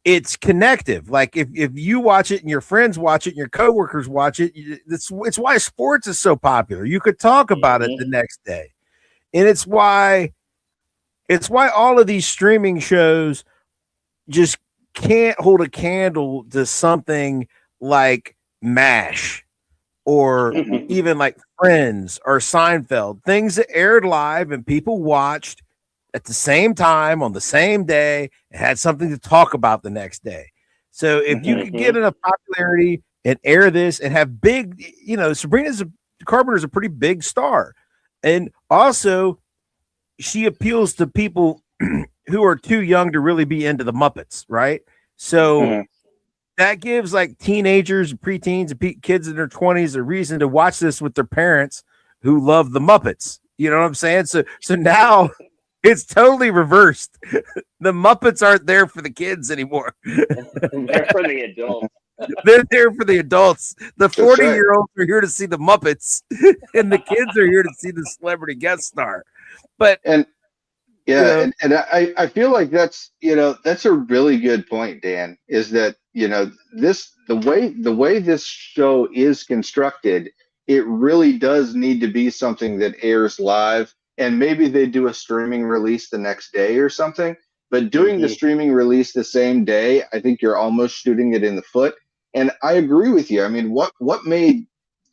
it's connective. Like if you watch it and your friends watch it and your coworkers watch it, it's why sports is so popular. You could talk about it the next day. And it's why all of these streaming shows just can't hold a candle to something like MASH or even like Friends or Seinfeld, things that aired live and people watched at the same time on the same day and had something to talk about the next day. So if you could get enough popularity and air this and have big, Sabrina Carpenter's a pretty big star. And also she appeals to people who are too young to really be into the Muppets, right? So that gives like teenagers, preteens, and kids in their 20s a reason to watch this with their parents who love the Muppets. You know what I'm saying? So now it's totally reversed. The Muppets aren't there for the kids anymore. They're for the adults. They're there for the adults. The 40-year-olds are here to see the Muppets, and the kids are here to see the celebrity guest star. But I feel like that's a really good point, Dan, is that the way this show is constructed, it really does need to be something that airs live, and maybe they do a streaming release the next day or something. But doing the streaming release the same day, I think you're almost shooting it in the foot. And I agree with you. I mean, what made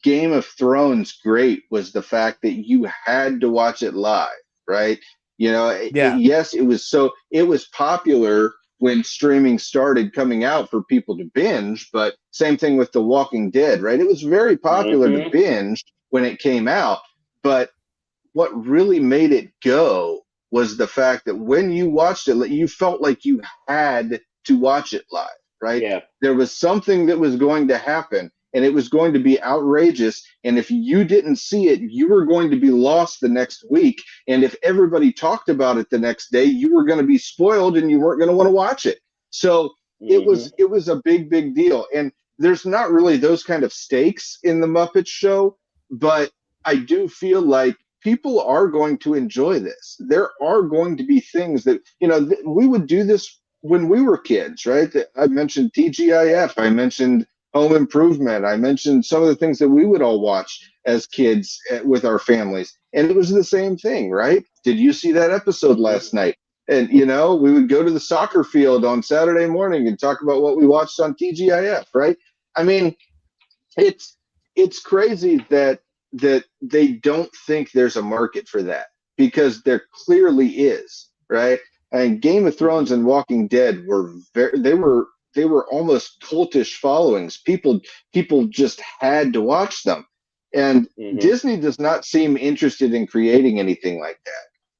Game of Thrones great was the fact that you had to watch it live, right? Yes, it was popular when streaming started coming out for people to binge, but same thing with The Walking Dead, right? It was very popular to binge when it came out, but what really made it go was the fact that when you watched it, you felt like you had to watch it live, right? Yeah. There was something that was going to happen, and it was going to be outrageous. And if you didn't see it, you were going to be lost the next week. And if everybody talked about it the next day, you were going to be spoiled and you weren't going to want to watch it. So it was a big deal. And there's not really those kind of stakes in the Muppet Show, but I do feel like people are going to enjoy this. There are going to be things that, we would do this when we were kids, right? I mentioned TGIF, I mentioned Home Improvement, I mentioned some of the things that we would all watch as kids with our families. And it was the same thing, right? Did you see that episode last night? And, we would go to the soccer field on Saturday morning and talk about what we watched on TGIF, right? I mean, it's crazy that they don't think there's a market for that, because there clearly is, right? And Game of Thrones and Walking Dead they were almost cultish followings. People just had to watch them. And Disney does not seem interested in creating anything like that.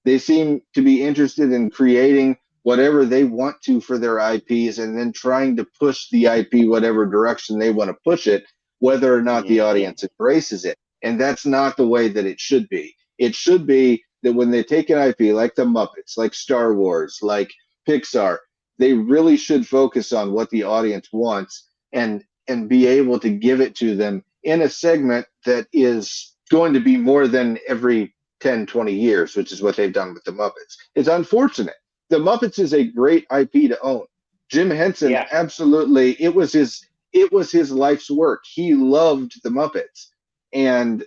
They seem to be interested in creating whatever they want to for their IPs, and then trying to push the IP whatever direction they want to push it, whether or not the audience embraces it. And that's not the way that it should be. It should be that when they take an IP like the Muppets, like Star Wars, like Pixar, they really should focus on what the audience wants and be able to give it to them in a segment that is going to be more than every 10, 20 years, which is what they've done with the Muppets. It's unfortunate. The Muppets is a great IP to own. Jim Henson, absolutely, it was his life's work. He loved the Muppets. And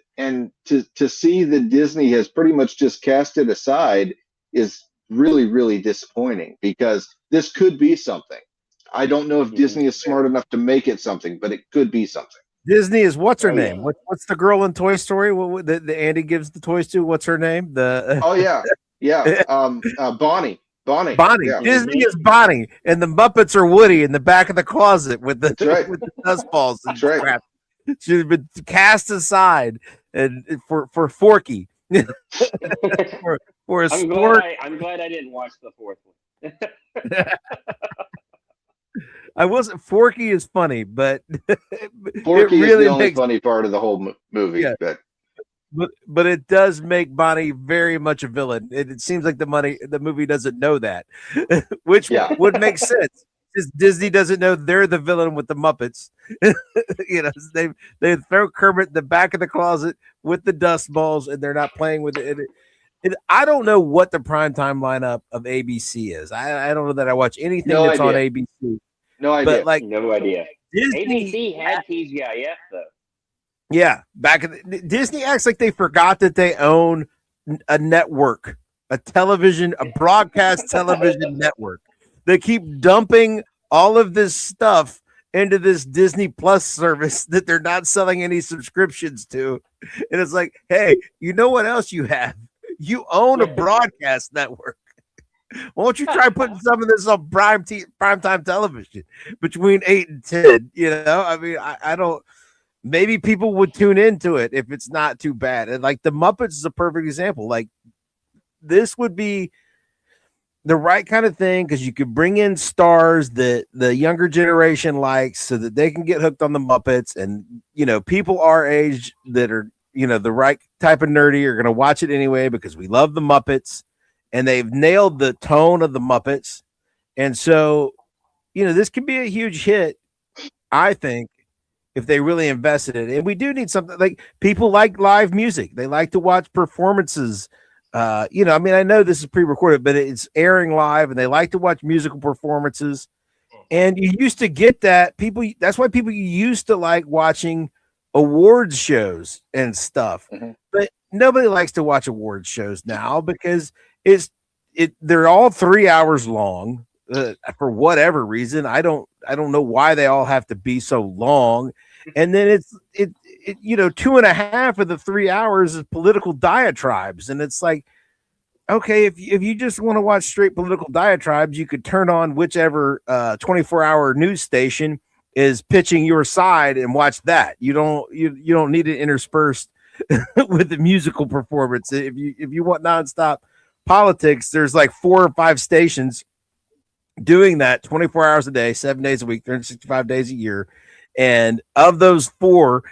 to see that Disney has pretty much just cast it aside is really, really disappointing, because this could be something. I don't know if Disney is smart enough to make it something, but it could be something. Disney is what's her name? What's the girl in Toy Story? The Andy gives the toys to? What's her name? Bonnie. Bonnie. Yeah. Disney is Bonnie, and the Muppets are Woody in the back of the closet with the with the dust balls and crap. She's been cast aside and for Forky. for a sport. I'm glad I didn't watch the fourth one. I wasn't. Forky is funny, but Forky really is the only funny part of the whole movie. Yeah. But it does make Bonnie very much a villain. It seems like the movie doesn't know that, which would make sense. Just Disney doesn't know they're the villain with the Muppets. They throw Kermit in the back of the closet with the dust balls, and they're not playing with it. I don't know what the primetime lineup of ABC is. I don't know that I watch anything that's on ABC. No idea. But no idea. Disney ABC had TGIF though. Yeah, Disney acts like they forgot that they own a network, a broadcast television network. They keep dumping all of this stuff into this Disney Plus service that they're not selling any subscriptions to. And it's like, hey, you know what else you have? You own a broadcast network. Why don't you try putting some of this on primetime television between 8 and 10? I mean, I don't. Maybe people would tune into it if it's not too bad. And like the Muppets is a perfect example. Like this would be the right kind of thing, because you could bring in stars that the younger generation likes so that they can get hooked on the Muppets. And, people our age that are, the right type of nerdy are going to watch it anyway because we love the Muppets and they've nailed the tone of the Muppets. And so, this could be a huge hit, I think, if they really invested in it. And we do need something like people like live music. They like to watch performances. I mean, I know this is pre-recorded, but it's airing live and they like to watch musical performances. And you used to get that that's why people used to like watching awards shows and stuff. Mm-hmm. But nobody likes to watch awards shows now because they're all 3 hours long for whatever reason. I don't know why they all have to be so long. And then it's 2.5 of the 3 hours is political diatribes. And it's like, okay, if you just want to watch straight political diatribes, you could turn on whichever 24-hour news station is pitching your side and watch that. You don't need it interspersed with the musical performance. If you want nonstop politics, there's like 4 or 5 stations doing that 24 hours a day, 7 days a week, 365 days a year. And of those 4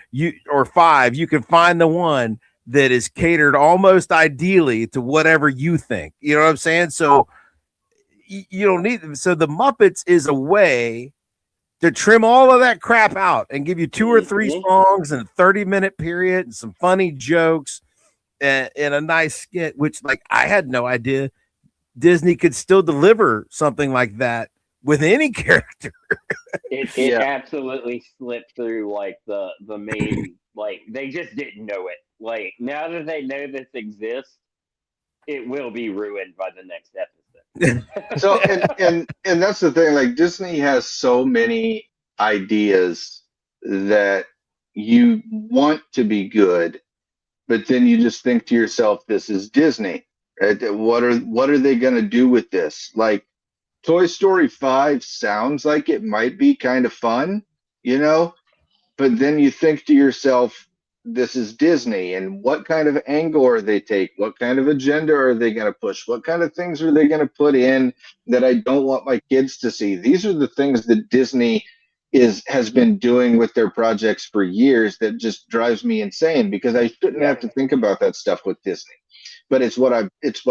or 5, you can find the one that is catered almost ideally to whatever you think. You know what I'm saying? So you don't need. So the Muppets is a way to trim all of that crap out and give you 2 or 3 songs in a 30-minute period and some funny jokes and a nice skit, which like I had no idea Disney could still deliver something like that with any character. It absolutely slipped through like the main, like they just didn't know it. Like now that they know this exists, it will be ruined by the next episode. So and that's the thing, like Disney has so many ideas that you want to be good, but then you just think to yourself, this is Disney. Right? What are they going to do with this? Like Toy Story 5 sounds like it might be kind of fun, but then you think to yourself, this is Disney, and what kind of angle are they take? What kind of agenda are they going to push? What kind of things are they going to put in that I don't want my kids to see? These are the things that Disney has been doing with their projects for years that just drives me insane, because I shouldn't have to think about that stuff with Disney, but it's what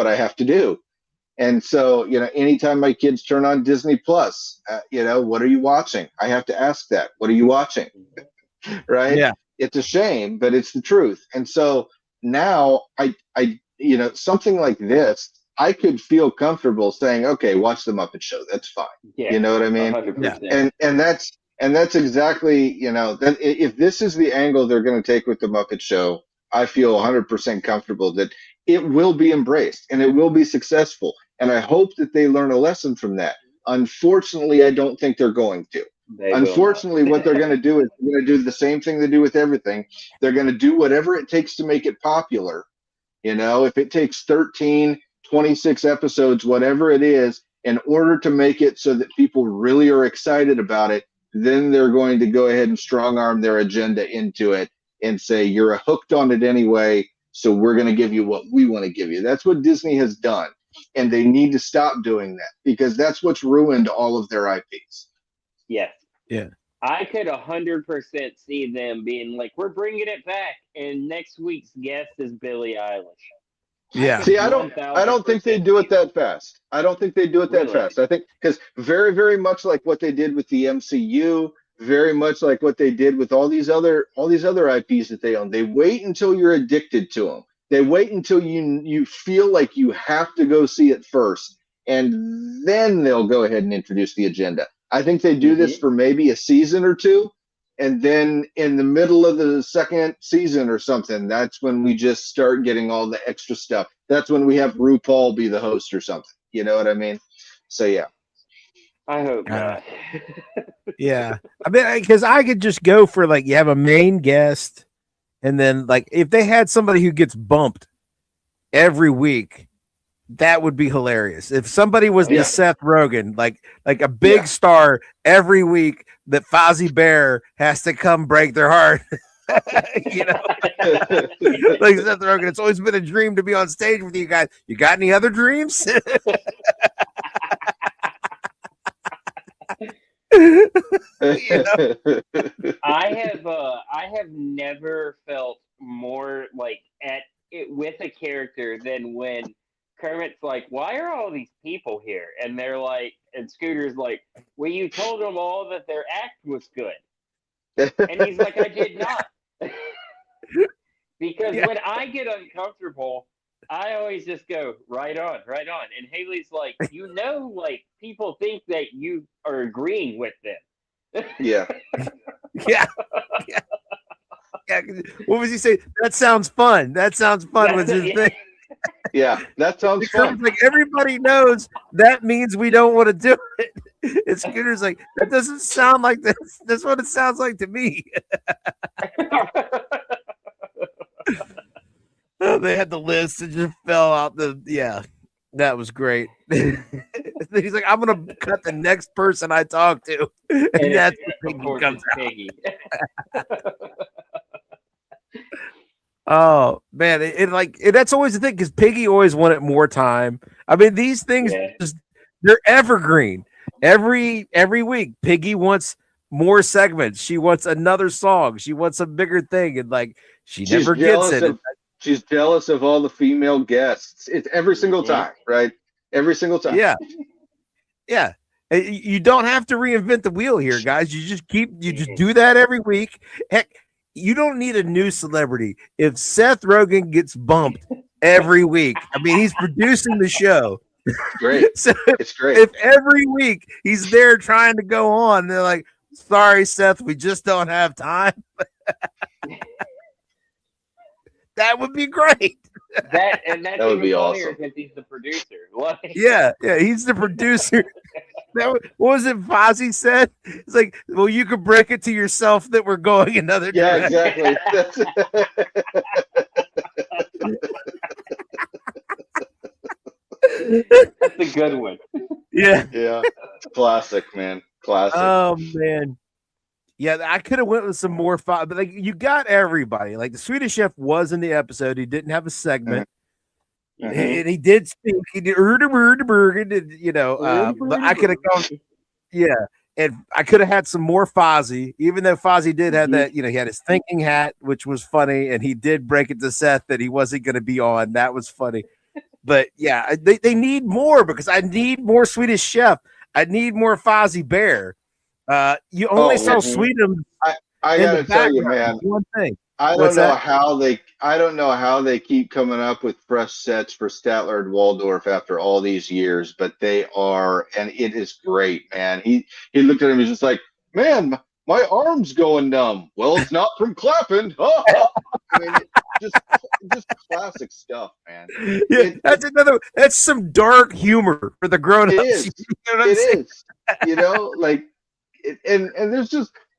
I have to do. And so, anytime my kids turn on Disney Plus, what are you watching? I have to ask that. What are you watching? Right? Yeah. It's a shame, but it's the truth. And so now I something like this, I could feel comfortable saying, okay, watch the Muppet Show. That's fine. Yeah, you know what I mean? 100%. And that's exactly, that if this is the angle they're going to take with the Muppet Show, I feel 100% comfortable that it will be embraced and it will be successful. And I hope that they learn a lesson from that. Unfortunately, I don't think they're going to. Unfortunately, what they're going to do is they're going to do the same thing they do with everything. They're going to do whatever it takes to make it popular. If it takes 13, 26 episodes, whatever it is, in order to make it so that people really are excited about it, then they're going to go ahead and strong arm their agenda into it and say, you're hooked on it anyway, so we're going to give you what we want to give you. That's what Disney has done. And they need to stop doing that, because that's what's ruined all of their IPs. Yes. Yeah. I could 100% see them being like, we're bringing it back, and next week's guest is Billie Eilish. Yeah. See, I don't think they do it that fast. I don't think they do it that fast. I think because very, very much like what they did with the MCU, very much like what they did with all these other IPs that they own. They wait until you're addicted to them. They wait until you feel like you have to go see it first, and then they'll go ahead and introduce the agenda. I think they do this for maybe a season or two, and then in the middle of the second season or something, that's when we just start getting all the extra stuff. That's when we have RuPaul be the host or something. You know what I mean? So, yeah. I hope not. Yeah. I mean, because I could just go for like, you have a main guest, and then like if they had somebody who gets bumped every week, that would be hilarious. If somebody was the Seth Rogan, like a big star every week that Fozzie Bear has to come break their heart. Like Seth Rogan, it's always been a dream to be on stage with you guys. You got any other dreams? I have never felt more like at it with a character than when Kermit's like, why are all these people here? And they're like, and Scooter's like, well, you told them all that their act was good. And he's like, I did not. Because when I get uncomfortable, I always just go, right on, right on. And Haley's like, like people think that you are agreeing with them. Yeah. Yeah. What was he saying? That sounds fun. That sounds fun was his thing. Yeah, that sounds fun. Like everybody knows that means we don't want to do it. And Scooter's like, that doesn't sound like this. That's what it sounds like to me. They had the list and just fell out that was great. He's like, I'm gonna cut the next person I talk to. And that's Piggy comes Piggy. Oh man, that's always the thing, because Piggy always wanted more time. I mean, these things they're evergreen. Every week, Piggy wants more segments. She wants another song. She wants a bigger thing, and like she's never gets it. She's jealous of all the female guests. It's every single time, right? Every single time. Yeah. Yeah. You don't have to reinvent the wheel here, guys. You just do that every week. Heck, you don't need a new celebrity. If Seth Rogan gets bumped every week, I mean, he's producing the show. Great. So it's great. If every week he's there trying to go on, they're like, sorry, Seth, we just don't have time. That would be great. That would be awesome because he's the producer. What? Yeah, he's the producer. What was it Fozzie said? It's like, well, you could break it to yourself that we're going another direction. Yeah, exactly. That's a good one. Yeah. It's classic, man. Classic. Oh man. Yeah, I could have went with some more but like you got everybody. Like the Swedish Chef was in the episode. He didn't have a segment. And he did speak. He did, but I could have gone. Yeah, and I could have had some more Fozzie, even though Fozzie did have that. He had his thinking hat, which was funny, and he did break it to Seth that he wasn't going to be on. That was funny. But yeah, they need more because I need more Swedish Chef. I need more Fozzie Bear. You only saw Sweden. I gotta tell you, man. One thing. I don't know how they keep coming up with fresh sets for Statler and Waldorf after all these years, but they are, and it is great, man. He looked at him, he's just like, man, my arm's going numb. Well, it's not from clapping. I mean, just classic stuff, man. Yeah, that's some dark humor for the grown-ups. It is. And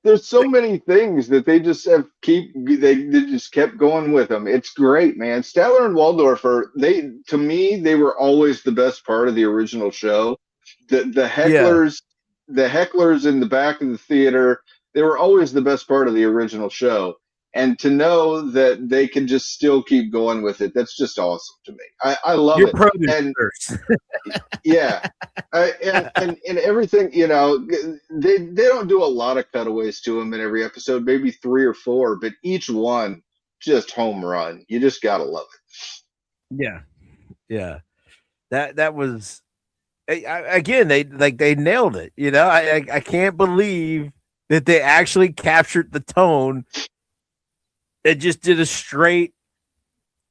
there's so many things that they just they just kept going with them. It's great, man. Statler and Waldorf to me, they were always the best part of the original show. The hecklers, the hecklers in the back of the theater, they were always the best part of the original show. And to know that they can just still keep going with it, that's just awesome to me. I love it. And and everything, they don't do a lot of cutaways to them in every episode, maybe 3 or 4, but each one just home run. You just gotta love it. Yeah. That was again. They nailed it. I can't believe that they actually captured the tone. It just did a straight.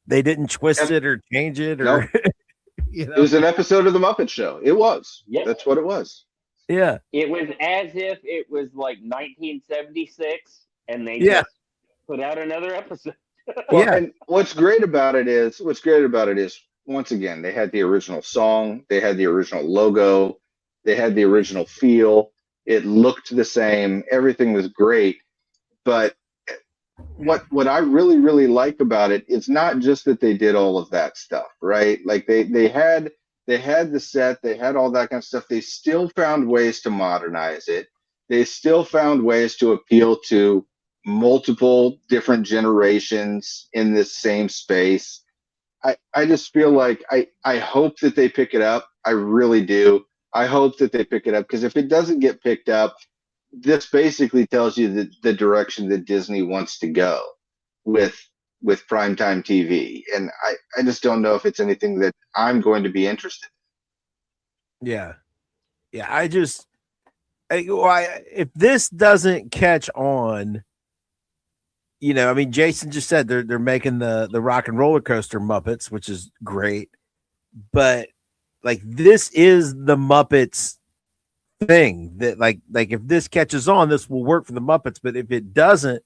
They didn't twist it or change it or. It was an episode of the Muppet Show. It was. Yep. That's what it was. Yeah. It was as if it was like 1976, and they just put out another episode. And what's great about it is, once again, they had the original song, they had the original logo, they had the original feel. It looked the same. Everything was great, but what I really, really like about it is not just that they did all of that stuff, right? Like they had the set, they had all that kind of stuff. They still found ways to modernize it. They still found ways to appeal to multiple different generations in this same space. I just feel like I hope that they pick it up. I really do. I hope that they pick it up, because if it doesn't get picked up, this basically tells you the direction that Disney wants to go with primetime TV. And I just don't know if it's anything that I'm going to be interested in. Yeah. If this doesn't catch on, Jason just said they're making the Rock and Roller Coaster Muppets, which is great. But like, this is the Muppets thing that like if this catches on, this will work for the Muppets. But if it doesn't,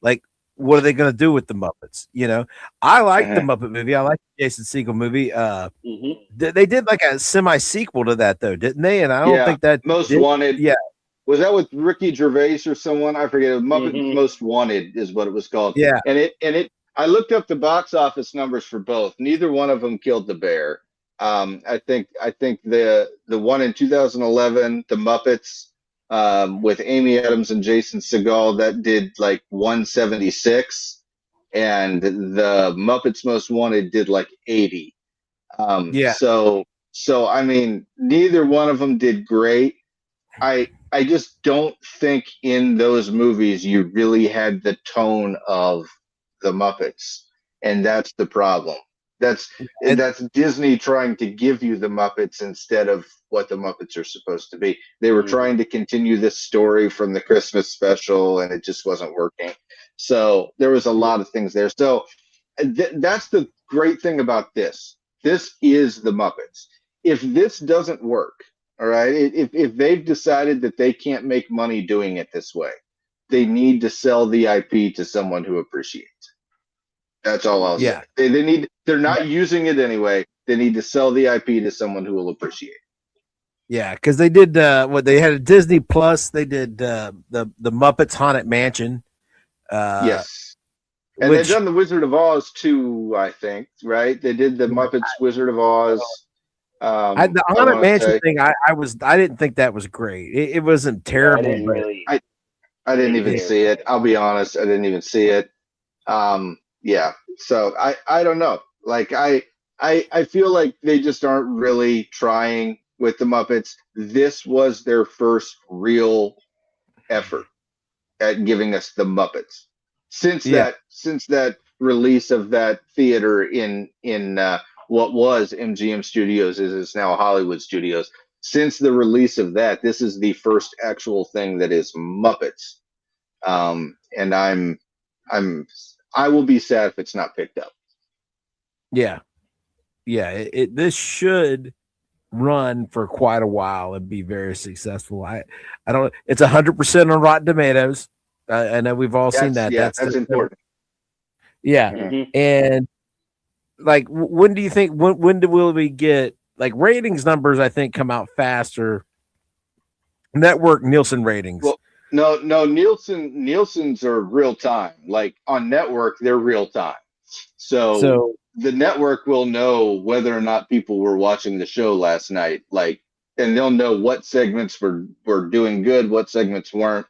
like, what are they going to do with the Muppets? I like the Muppet movie. I like the Jason Segel movie. They did like a semi sequel to that though, didn't they? And I don't think that Most Wanted. Yeah, was that with Ricky Gervais or someone? I forget. Muppet Most Wanted is what it was called. Yeah, and it. I looked up the box office numbers for both. Neither one of them killed the bear. I think the one in 2011, the Muppets, with Amy Adams and Jason Segel, that did like 176, and the Muppets Most Wanted did like 80. So I mean, neither one of them did great. I just don't think in those movies you really had the tone of the Muppets, and that's the problem. That's Disney trying to give you the Muppets instead of what the Muppets are supposed to be. They were trying to continue this story from the Christmas special, and it just wasn't working. So there was a lot of things there. So that's the great thing about this. This is the Muppets. If this doesn't work, all right, if they've decided that they can't make money doing it this way, they need to sell the IP to someone who appreciates it. That's all I'll say. They're not using it anyway. They need to sell the IP to someone who will appreciate it. Yeah, because they did they had a Disney Plus. They did the Muppets Haunted Mansion. Yes. And they've done the Wizard of Oz too, I think, right? They did the Muppets Wizard of Oz. The Haunted Mansion thing, I didn't think that was great. It wasn't terrible. I didn't even see it. I'll be honest, I didn't even see it. Yeah. So I don't know. Like I feel like they just aren't really trying with the Muppets. This was their first real effort at giving us the Muppets. Since that release of that theater in what was MGM Studios is now Hollywood Studios. Since the release of that, this is the first actual thing that is Muppets. And I will be sad if it's not picked up. Yeah. This should run for quite a while and be very successful. I don't. It's 100% on Rotten Tomatoes. I know we've all seen that. Yeah, that's important. Yeah, and like, when do you think? When will we get like ratings numbers? I think come out faster. Network Nielsen ratings. Well, no, Nielsen's are real time. Like on network, they're real time. So the network will know whether or not people were watching the show last night. Like, and they'll know what segments were doing good, what segments weren't.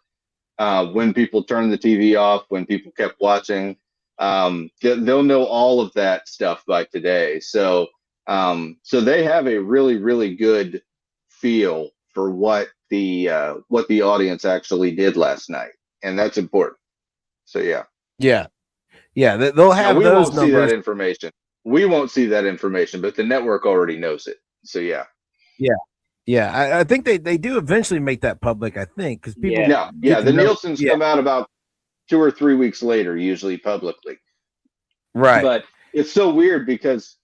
When people turned the TV off, when people kept watching, they'll know all of that stuff by today. So they have a really, really good feel for what the audience actually did last night, and that's important. So yeah. They'll have we those won't numbers. see that information. We won't see that information, but the network already knows it. So yeah. I think they do eventually make that public. I think because people. The Nielsen's come out about 2 or 3 weeks later, usually publicly. Right. But it's so weird because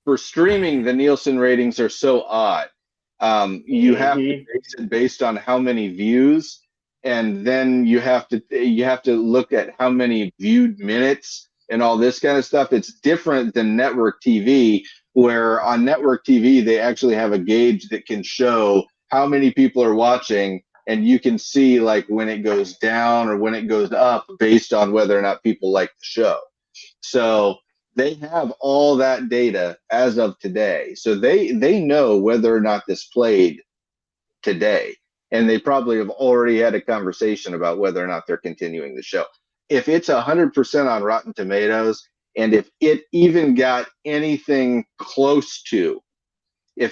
for streaming, the Nielsen ratings are so odd. You have to base it based on how many views, and then you have to look at how many viewed minutes and all this kind of stuff. It's different than network TV, where on network TV they actually have a gauge that can show how many people are watching, and you can see like when it goes down or when it goes up based on whether or not people like the show. So they have all that data as of today. So they know whether or not this played today. And they probably have already had a conversation about whether or not they're continuing the show. If it's 100% on Rotten Tomatoes, and if it even got anything close to a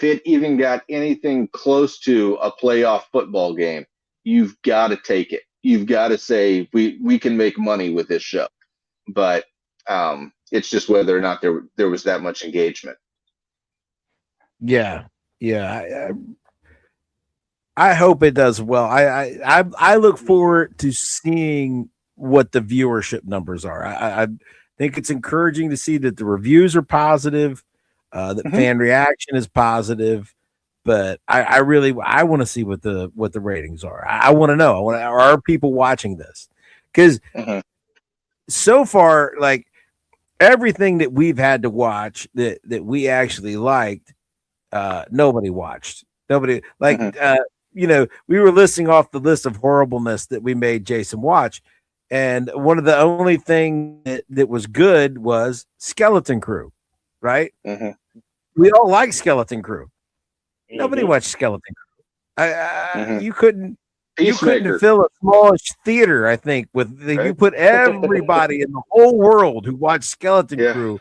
playoff football game, you've got to take it. You've got to say we can make money with this show. But it's just whether or not there was that much engagement. Yeah. I hope it does well. I look forward to seeing what the viewership numbers are. I think it's encouraging to see that the reviews are positive, that fan reaction is positive, but I want to see what the ratings are. I want to know, are people watching this? Because so far, like everything that we've had to watch that we actually liked, nobody watched. Nobody like we were listing off the list of horribleness that we made Jason watch, and one of the only thing that was good was Skeleton Crew, right? We all like Skeleton Crew. Nobody watched Skeleton Crew. You couldn't fill a smallish theater, I think, with you put everybody in the whole world who watched Skeleton Crew.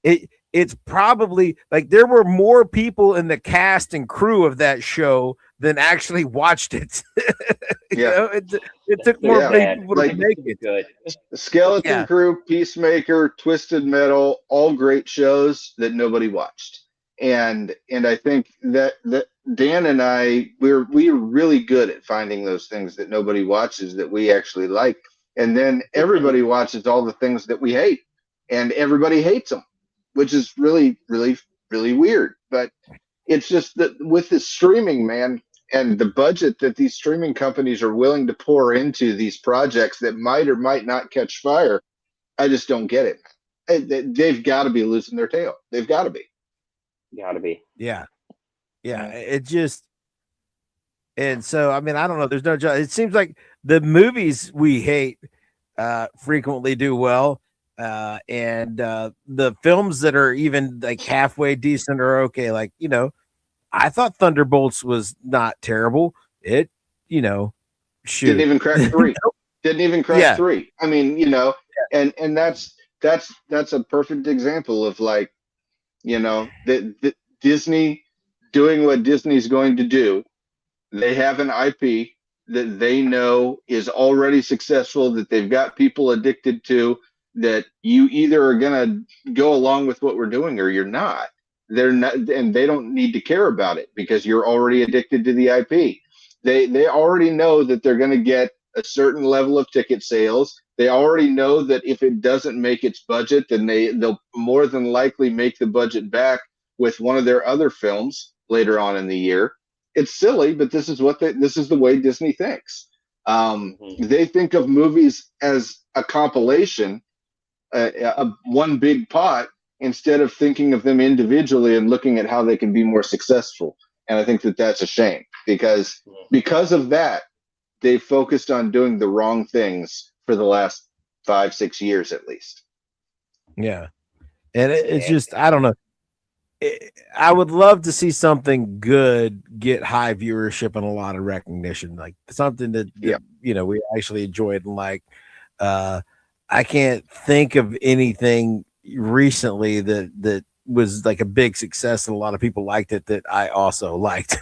It's probably like there were more people in the cast and crew of that show than actually watched it. Yeah. It took more people to make it. Good. Skeleton Crew, Peacemaker, Twisted Metal, all great shows that nobody watched. And I think that Dan and I, we're really good at finding those things that nobody watches that we actually like. And then everybody watches all the things that we hate, and everybody hates them, which is really, really, really weird. But it's just that with the streaming, man, and the budget that these streaming companies are willing to pour into these projects that might or might not catch fire, I just don't get it. They've got to be losing their tail. They've got to be. Got to be. Yeah. It just, and so I mean, I don't know. There's no. It seems like the movies we hate frequently do well, and the films that are even like halfway decent or okay, like I thought Thunderbolts was not terrible. It, didn't even crack 3. Didn't even crack 3. I mean, and that's a perfect example of like, the Disney doing what Disney's going to do. They have an IP that they know is already successful, that they've got people addicted to, that you either are going to go along with what we're doing or you're not. They're not, and they don't need to care about it because you're already addicted to the IP. They already know that they're going to get a certain level of ticket sales. They already know that if it doesn't make its budget, then they'll more than likely make the budget back with one of their other films later on in the year. It's silly, but this is the way Disney thinks. They think of movies as a compilation, one big pot, instead of thinking of them individually and looking at how they can be more successful. And I think that that's a shame because of that, they focused on doing the wrong things for the last 5-6 years at least. Yeah. And it's just, I don't know. I would love to see something good get high viewership and a lot of recognition, like something that, we actually enjoyed and like, I can't think of anything recently that was like a big success and a lot of people liked it that I also liked.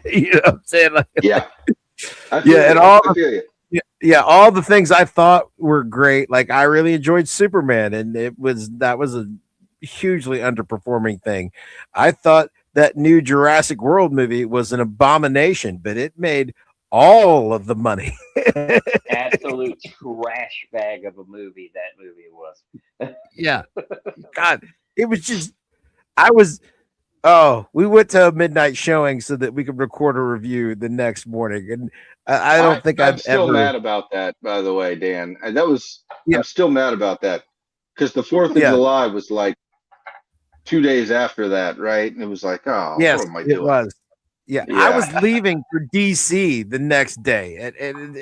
You know what I'm saying? Like, all the things I thought were great. Like I really enjoyed Superman, and that was a hugely underperforming thing. I thought that new Jurassic World movie was an abomination, but it made all of the money. Absolute trash bag of a movie that movie was. Yeah. God, it was just, we went to a midnight showing so that we could record a review the next morning. And I'm still mad about that, by the way, Dan. I'm still mad about that because the 4th of July was like 2 days after that, right? And it was like, what am I doing? It was. Yeah, I was leaving for DC the next day, and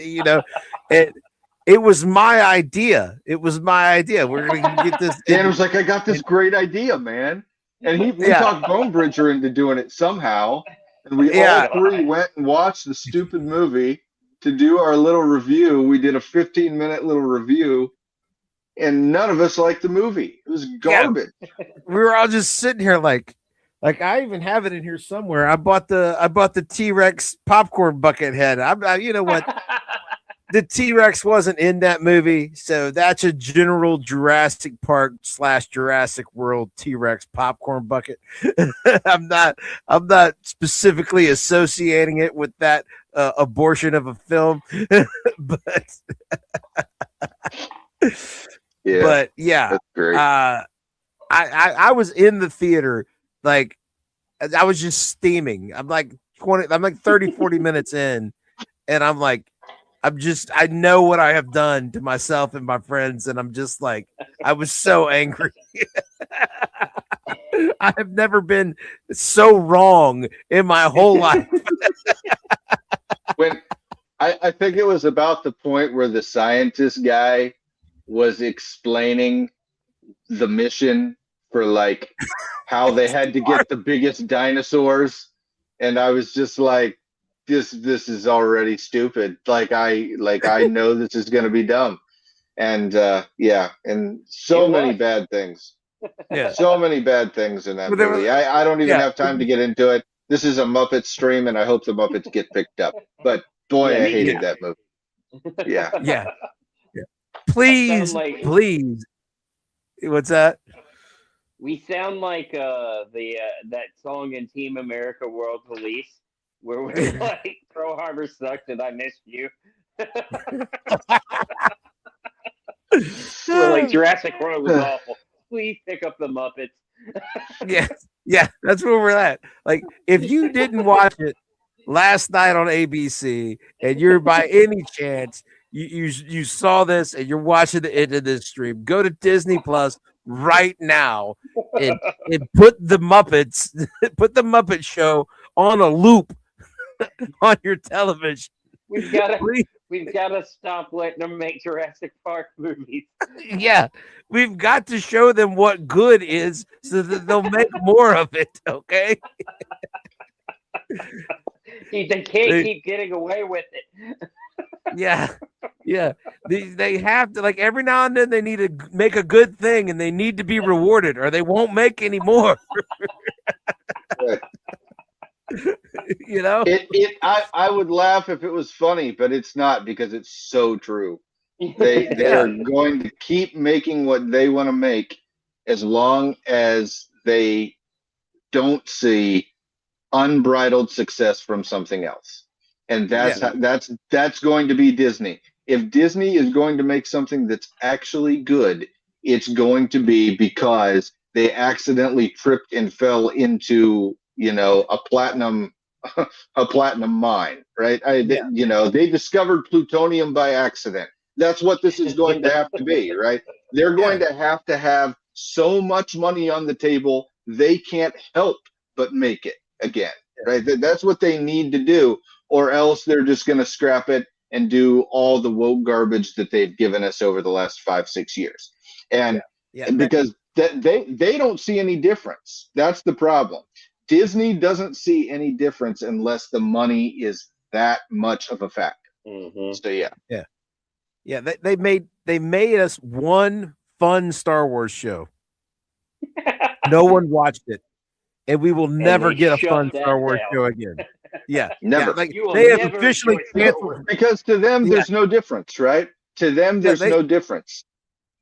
it was my idea. It was my idea. We're gonna get this. Dan was like, "I got this great idea, man," and we talked Bonebridger into doing it somehow, and we all 3 went and watched the stupid movie to do our little review. We did a 15-minute little review, and none of us liked the movie. It was garbage. Yeah. We were all just sitting here like I even have it in here somewhere. I bought the T-Rex popcorn bucket head. You know what? The T-Rex wasn't in that movie, so that's a general Jurassic Park / Jurassic World T-Rex popcorn bucket. I'm not specifically associating it with that abortion of a film, but that's great. I was in the theater. Like I was just steaming. I'm like 30, 40 minutes in, and I'm like, I know what I have done to myself and my friends, and I'm just like, I was so angry. I have never been so wrong in my whole life. When I think it was about the point where the scientist guy was explaining the mission for like how they had to get the biggest dinosaurs, and I was just like, this is already stupid. Like I know this is going to be dumb, and and so many bad things. So many bad things in that movie. I don't even have time to get into it. this is a Muppet stream, and I hope the Muppets get picked up. But boy, I hated that movie. Yeah. Yeah. Please, please. What's that? We sound like that song in Team America World Police where we're like, Pearl Harbor sucked and I missed you. We're like, Jurassic World was awful. Please pick up the Muppets. Yeah, that's where we're at. Like, if you didn't watch it last night on ABC and you're by any chance you saw this and you're watching the end of this stream, go to Disney Plus right now and put the Muppet Show on a loop on your television. We've got to stop letting them make Jurassic Park movies. Yeah, we've got to show them what good is so that they'll make more of it. Okay. They can't keep getting away with it. Yeah. They have to, like, every now and then they need to make a good thing and they need to be rewarded or they won't make any more. You know, I would laugh if it was funny, but it's not because it's so true. They are going to keep making what they want to make as long as they don't see unbridled success from something else. And that's going to be Disney. If Disney is going to make something that's actually good, it's going to be because they accidentally tripped and fell into, a platinum mine, right? They discovered plutonium by accident. That's what this is going to have to be, right? They're going to have so much money on the table, they can't help but make it again, right? That's what they need to do, or else they're just going to scrap it and do all the woke garbage that they've given us over the last 5-6 years. And because they don't see any difference. That's the problem. Disney doesn't see any difference unless the money is that much of a factor. Mm-hmm. So yeah. They made us one fun Star Wars show. No one watched it, and we will never get a fun Star Wars show again. Yeah, never. Like, they have officially canceled because to them there's no difference, right? To them there's no difference.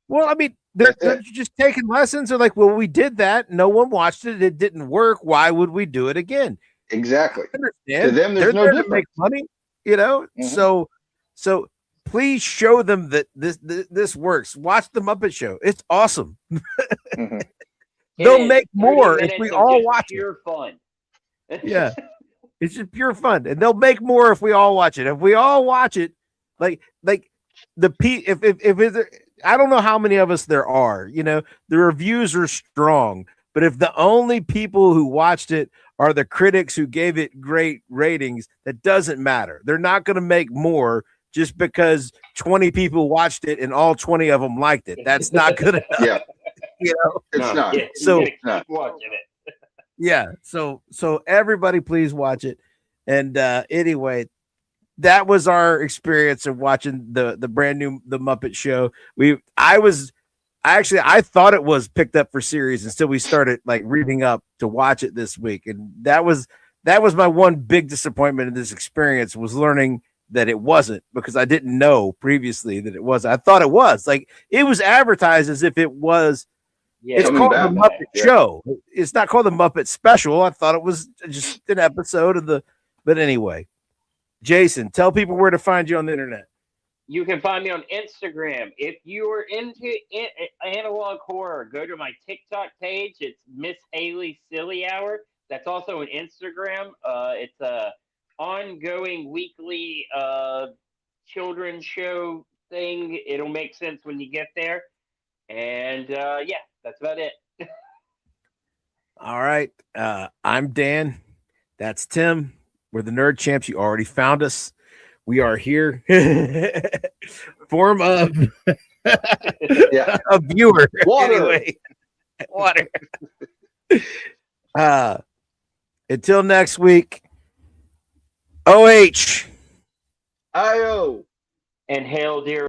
Well, I mean, they're just taking lessons. They're like, well, we did that. No one watched it. It didn't work. Why would we do it again? Exactly. To them, there's no difference. To make money, Mm-hmm. So please show them that this works. Watch the Muppet Show. It's awesome. Mm-hmm. They'll make more if we all watch it. Pure fun. Yeah, it's just pure fun, and they'll make more if we all watch it. If we all watch it, like if I don't know how many of us there are, the reviews are strong, but if the only people who watched it are the critics who gave it great ratings, that doesn't matter. They're not going to make more just because 20 people watched it and all 20 of them liked it. That's not good enough. Yeah. It's not. So keep watching it. Yeah. So everybody please watch it. And anyway, that was our experience of watching the brand new The Muppet Show. I thought it was picked up for series until we started like reading up to watch it this week. And that was my one big disappointment in this experience, was learning that it wasn't, because I didn't know previously that it was. I thought it was, like, it was advertised as if it was. Yeah, it's called The Muppet Show. It's not called The Muppet Special. I thought it was just an episode of the. But anyway, Jason, tell people where to find you on the internet. You can find me on Instagram. If you are into analog horror, go to my TikTok page. It's Miss Haley Silly Hour. That's also an Instagram. It's a ongoing weekly children's show thing. It'll make sense when you get there. And that's about it. All right. I'm Dan. That's Tim. We're the Nerdchamps. You already found us. We are here. Form of a viewer. Water. Anyway. Water. Until next week. OH. IO. And hail, dear